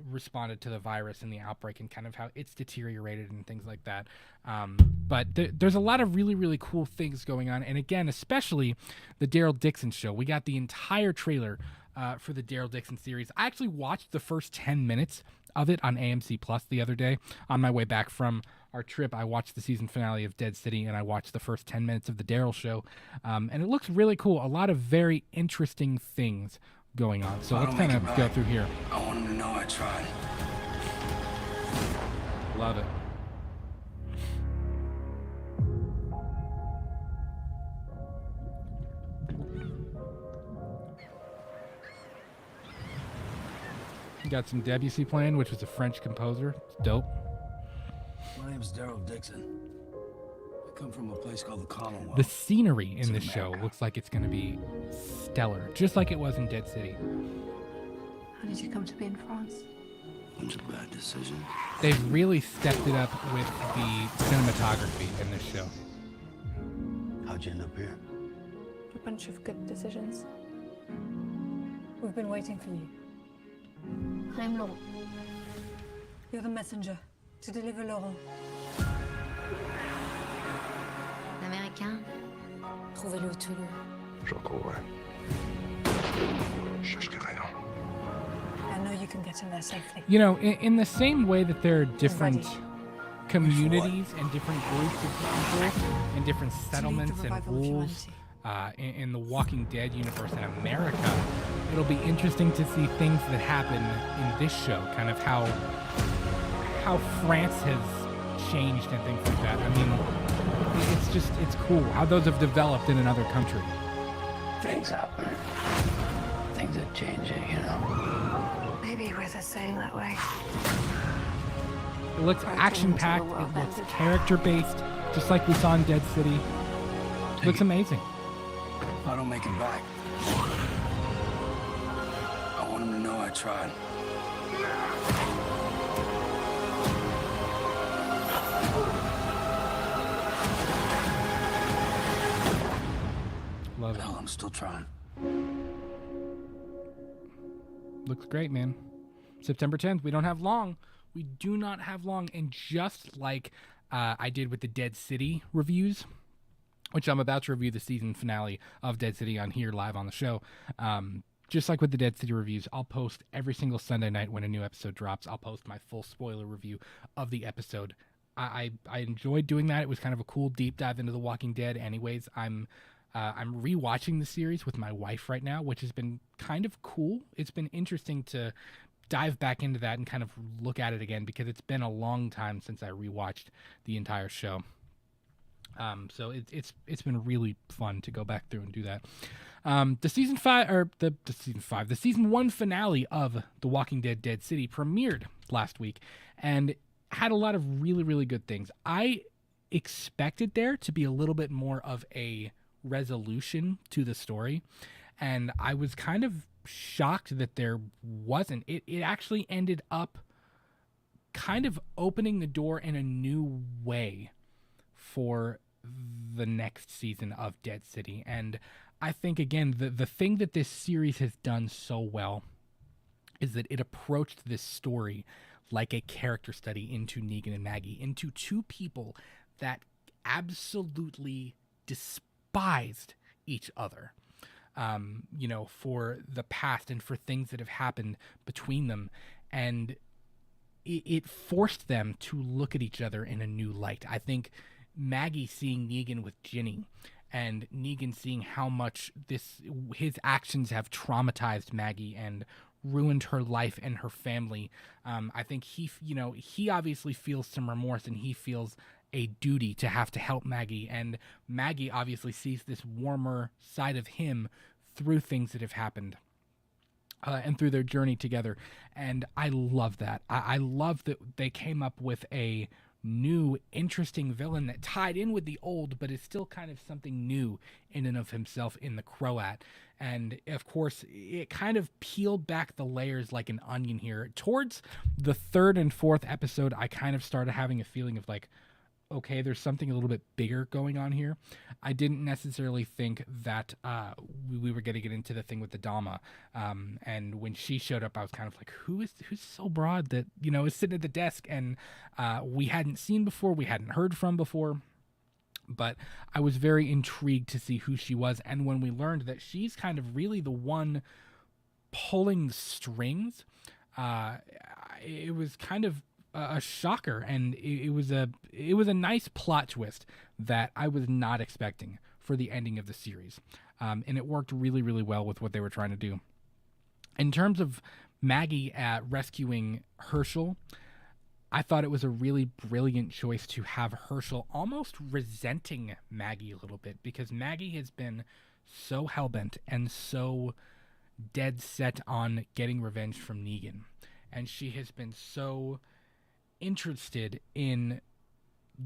the virus and the outbreak, and kind of how it's deteriorated and things like that. But there's a lot of really, really cool things going on. And again, especially the Daryl Dixon show. We got the entire trailer for the Daryl Dixon series. I actually watched the first 10 minutes of it on AMC Plus the other day. On my way back from our trip, I watched the season finale of Dead City, and I watched the first 10 minutes of the Daryl show, and it looks really cool. A lot of very interesting things going on. So let's kind of go through here. I want him to know I tried. Love it. Got some Debussy playing, which was a French composer. It's dope. My name's Daryl Dixon. I come from a place called the Commonwealth. The scenery in this show looks like it's going to be stellar, just like it was in Dead City. How did you come to be in France? It was a bad decision. They've really stepped it up with the cinematography in this show. How'd you end up here? A bunch of good decisions. We've been waiting for you. I'm Laurent. You're the messenger to deliver Laurent. L'américain. Trouvez-le tout le. Je retrouverai. Je chercherai rien. I know you can get in there safely. You know, in the same way that there are different communities and different groups of people and different settlements and rules in the Walking Dead universe in America, it'll be interesting to see things that happen in this show, kind of how France has changed and things like that. I mean, it's cool how those have developed in another country. Things happen. Things are changing, you know. Maybe we're the same that way. It looks action-packed, it looks character-based, just like we saw in Dead City. It looks amazing. I don't make it back. I want him to know I tried. Love it. Hell, I'm still trying. Looks great, man. September 10th. We don't have long. We do not have long. And just like I did with the Dead City reviews, which I'm about to review the season finale of Dead City on here live on the show. Just like with the Dead City reviews, I'll post every single Sunday night when a new episode drops. I'll post my full spoiler review of the episode. I enjoyed doing that. It was kind of a cool deep dive into The Walking Dead. Anyways, I'm rewatching the series with my wife right now, which has been kind of cool. It's been interesting to dive back into that and kind of look at it again because it's been a long time since I rewatched the entire show. So it's been really fun to go back through and do that. The season 1 finale of The Walking Dead Dead City premiered last week and had a lot of really, really good things. I expected there to be a little bit more of a resolution to the story, and I was kind of shocked that there wasn't. It actually ended up kind of opening the door in a new way for the next season of Dead City. And I think, again, the thing that this series has done so well is that it approached this story like a character study into Negan and Maggie, into two people that absolutely despised each other, for the past and for things that have happened between them. And it forced them to look at each other in a new light. I think Maggie seeing Negan with Ginny and Negan seeing how much his actions have traumatized Maggie and ruined her life and her family. I think he obviously feels some remorse and he feels a duty to have to help Maggie. And Maggie obviously sees this warmer side of him through things that have happened. And through their journey together. And I love that. I love that they came up with a new, interesting villain that tied in with the old, but is still kind of something new in and of himself in the Croat. And of course, it kind of peeled back the layers like an onion here. Towards the third and fourth episode, I kind of started having a feeling of like, okay, there's something a little bit bigger going on here. I didn't necessarily think that we were going to get into the thing with the Dama. And when she showed up, I was kind of like, who's so broad that, is sitting at the desk and we hadn't seen before, we hadn't heard from before. But I was very intrigued to see who she was. And when we learned that she's kind of really the one pulling the strings, it was kind of a shocker, and it was a nice plot twist that I was not expecting for the ending of the series, and it worked really, really well with what they were trying to do. In terms of Maggie rescuing Herschel, I thought it was a really brilliant choice to have Herschel almost resenting Maggie a little bit, because Maggie has been so hellbent and so dead set on getting revenge from Negan, and she has been so interested in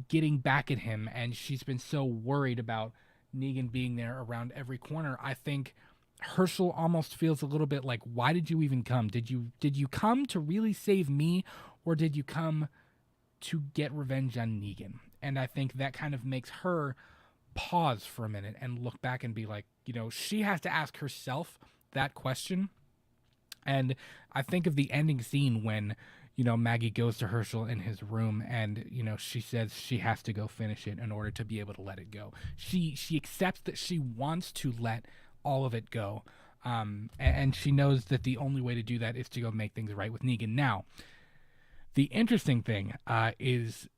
getting back at him, and she's been so worried about Negan being there around every corner. I think Herschel almost feels a little bit like, why did you even come? Did you come to really save me, or did you come to get revenge on Negan? And I think that kind of makes her pause for a minute and look back and be like, she has to ask herself that question. And I think of the ending scene when, Maggie goes to Herschel in his room, and, she says she has to go finish it in order to be able to let it go. She accepts that she wants to let all of it go. And she knows that the only way to do that is to go make things right with Negan. Now, the interesting thing is,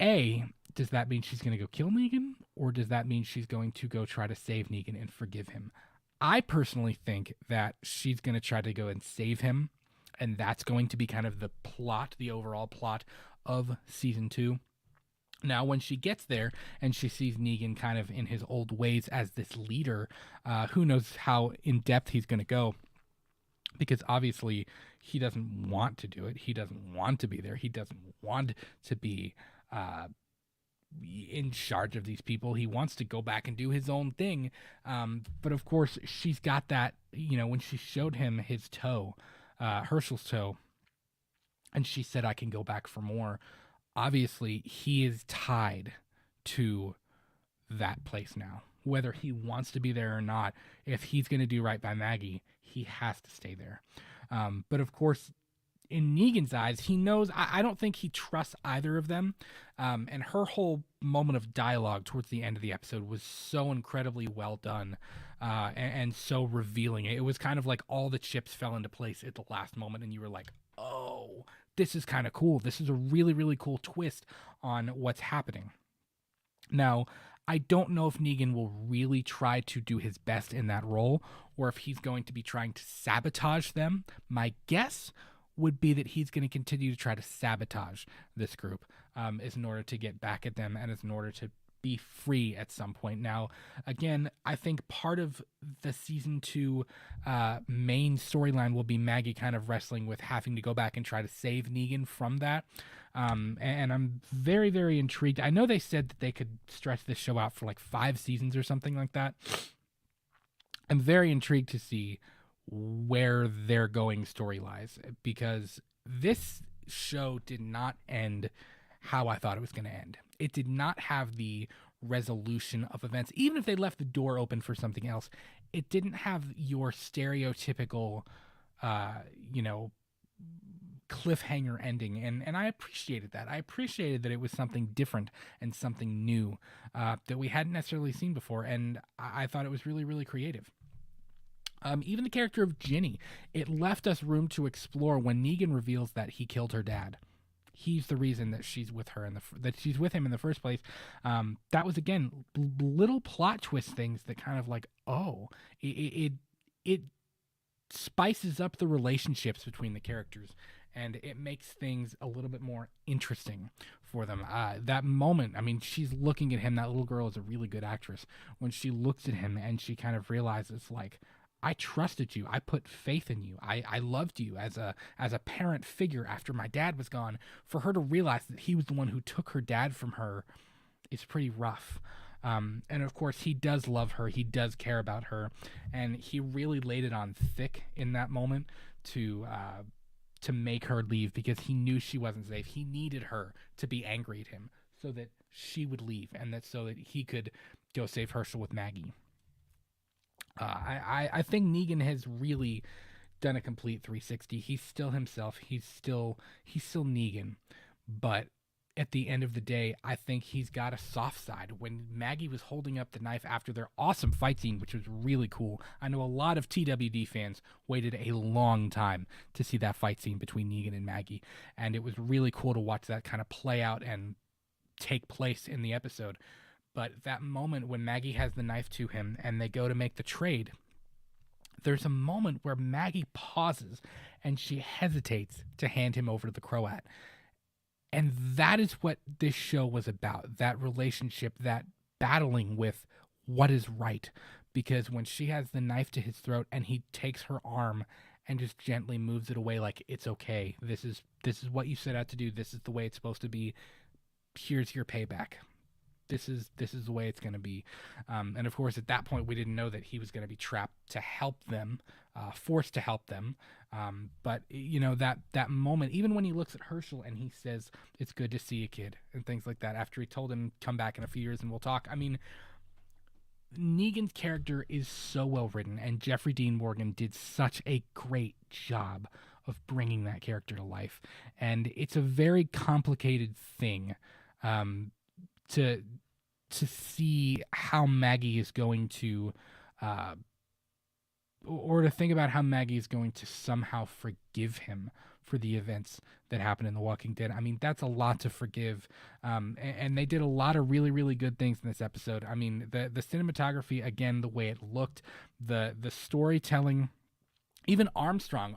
does that mean she's going to go kill Negan? Or does that mean she's going to go try to save Negan and forgive him? I personally think that she's going to try to go and save him. And that's going to be kind of the overall plot of season 2. Now, when she gets there and she sees Negan kind of in his old ways as this leader, who knows how in depth he's going to go. Because obviously he doesn't want to do it. He doesn't want to be there. He doesn't want to be in charge of these people. He wants to go back and do his own thing. But of course, she's got that, when she showed him his toe, Herschel's toe, and she said, I can go back for more. Obviously, he is tied to that place now. Whether he wants to be there or not, if he's going to do right by Maggie, he has to stay there. But of course, in Negan's eyes, he knows, I don't think he trusts either of them. And her whole moment of dialogue towards the end of the episode was so incredibly well done, and so revealing. It was kind of like all the chips fell into place at the last moment, and you were like, oh, this is kind of cool. This is a really, really cool twist on what's happening. Now, I don't know if Negan will really try to do his best in that role, or if he's going to be trying to sabotage them. My guess would be that he's going to continue to try to sabotage this group, is in order to get back at them, and is in order to be free at some point. Now, again, I think part of the season 2 main storyline will be Maggie kind of wrestling with having to go back and try to save Negan from that. And I'm very, very intrigued. I know they said that they could stretch this show out for like 5 seasons or something like that. I'm very intrigued to see where they're going story-wise, because this show did not end how I thought it was going to end. It did not have the resolution of events. Even if they left the door open for something else, it didn't have your stereotypical, cliffhanger ending. And I appreciated that. I appreciated that it was something different and something new that we hadn't necessarily seen before. And I thought it was really, really creative. Even the character of Ginny, it left us room to explore when Negan reveals that he killed her dad. He's the reason that she's with her that she's with him in the first place. That was, again, little plot twist things that kind of like, it spices up the relationships between the characters, and it makes things a little bit more interesting for them. That moment, I mean, she's looking at him. That little girl is a really good actress. When she looks at him and she kind of realizes, like, I trusted you. I put faith in you. I loved you as a parent figure after my dad was gone. For her to realize that he was the one who took her dad from her is pretty rough. And of course, he does love her. He does care about her. And he really laid it on thick in that moment to make her leave, because he knew she wasn't safe. He needed her to be angry at him so that she would leave, and that so that he could go save Herschel with Maggie. I think Negan has really done a complete 360. He's still himself. He's still Negan, but at the end of the day, I think he's got a soft side. When Maggie was holding up the knife after their awesome fight scene, which was really cool, I know a lot of TWD fans waited a long time to see that fight scene between Negan and Maggie, and it was really cool to watch that kind of play out and take place in the episode. But that moment when Maggie has the knife to him and they go to make the trade, there's a moment where Maggie pauses and she hesitates to hand him over to the Croat. And that is what this show was about, that relationship, that battling with what is right. Because when she has the knife to his throat and he takes her arm and just gently moves it away like, it's okay, this is what you set out to do, this is the way it's supposed to be, here's your payback. This is the way it's going to be. And of course, at that point, we didn't know that he was going to be trapped to help them, forced to help them. But, you know, that moment, even when he looks at Herschel and he says, it's good to see you, kid, and things like that, after he told him, come back in a few years and we'll talk. I mean, Negan's character is so well written, and Jeffrey Dean Morgan did such a great job of bringing that character to life. And it's a very complicated thing to see how Maggie is going to, or to think about how Maggie is going to somehow forgive him for the events that happened in The Walking Dead. I mean, that's a lot to forgive. And they did a lot of really, really good things in this episode. I mean, the cinematography, again, the way it looked, the storytelling, even Armstrong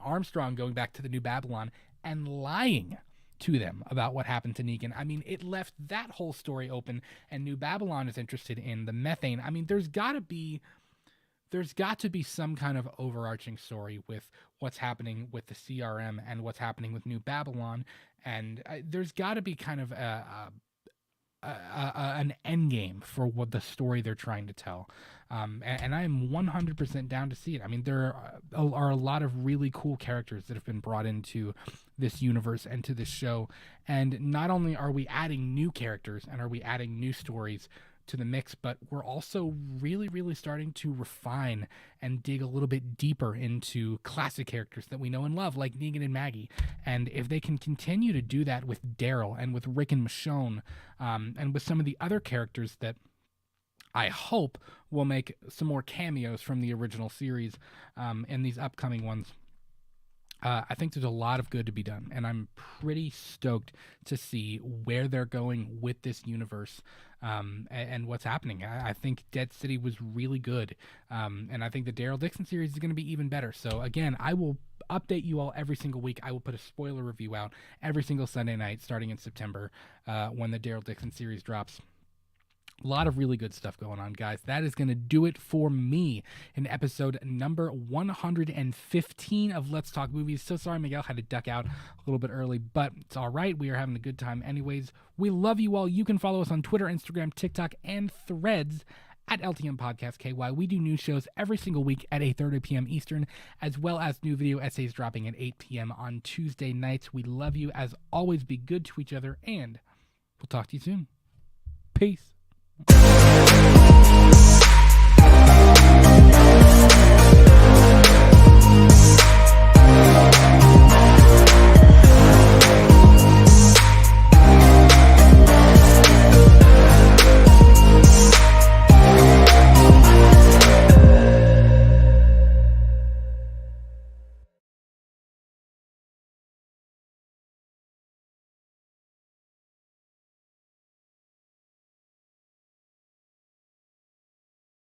going back to the New Babylon and lying to them about what happened to Negan. I mean, it left that whole story open, and New Babylon is interested in the methane. I mean, there's got to be some kind of overarching story with what's happening with the CRM and what's happening with New Babylon, and there's got to be kind of an end game for what the story they're trying to tell. And I am 100% down to see it. I mean, there are a lot of really cool characters that have been brought into this universe and to this show. And not only are we adding new characters and are we adding new stories to the mix, but we're also really, really starting to refine and dig a little bit deeper into classic characters that we know and love, like Negan and Maggie. And if they can continue to do that with Daryl and with Rick and Michonne, and with some of the other characters that I hope will make some more cameos from the original series in these upcoming ones, I think there's a lot of good to be done, and I'm pretty stoked to see where they're going with this universe and what's happening. I think Dead City was really good, and I think the Daryl Dixon series is going to be even better. So again, I will update you all every single week. I will put a spoiler review out every single Sunday night starting in September when the Daryl Dixon series drops. A lot of really good stuff going on, guys. That is going to do it for me in episode number 115 of Let's Talk Movies. So sorry Miguel had to duck out a little bit early, but it's all right. We are having a good time anyways. We love you all. You can follow us on Twitter, Instagram, TikTok, and Threads at LTM Podcast KY. We do news shows every single week at 8:30 p.m. Eastern, as well as new video essays dropping at 8 p.m. on Tuesday nights. We love you. As always, be good to each other, and we'll talk to you soon. Peace.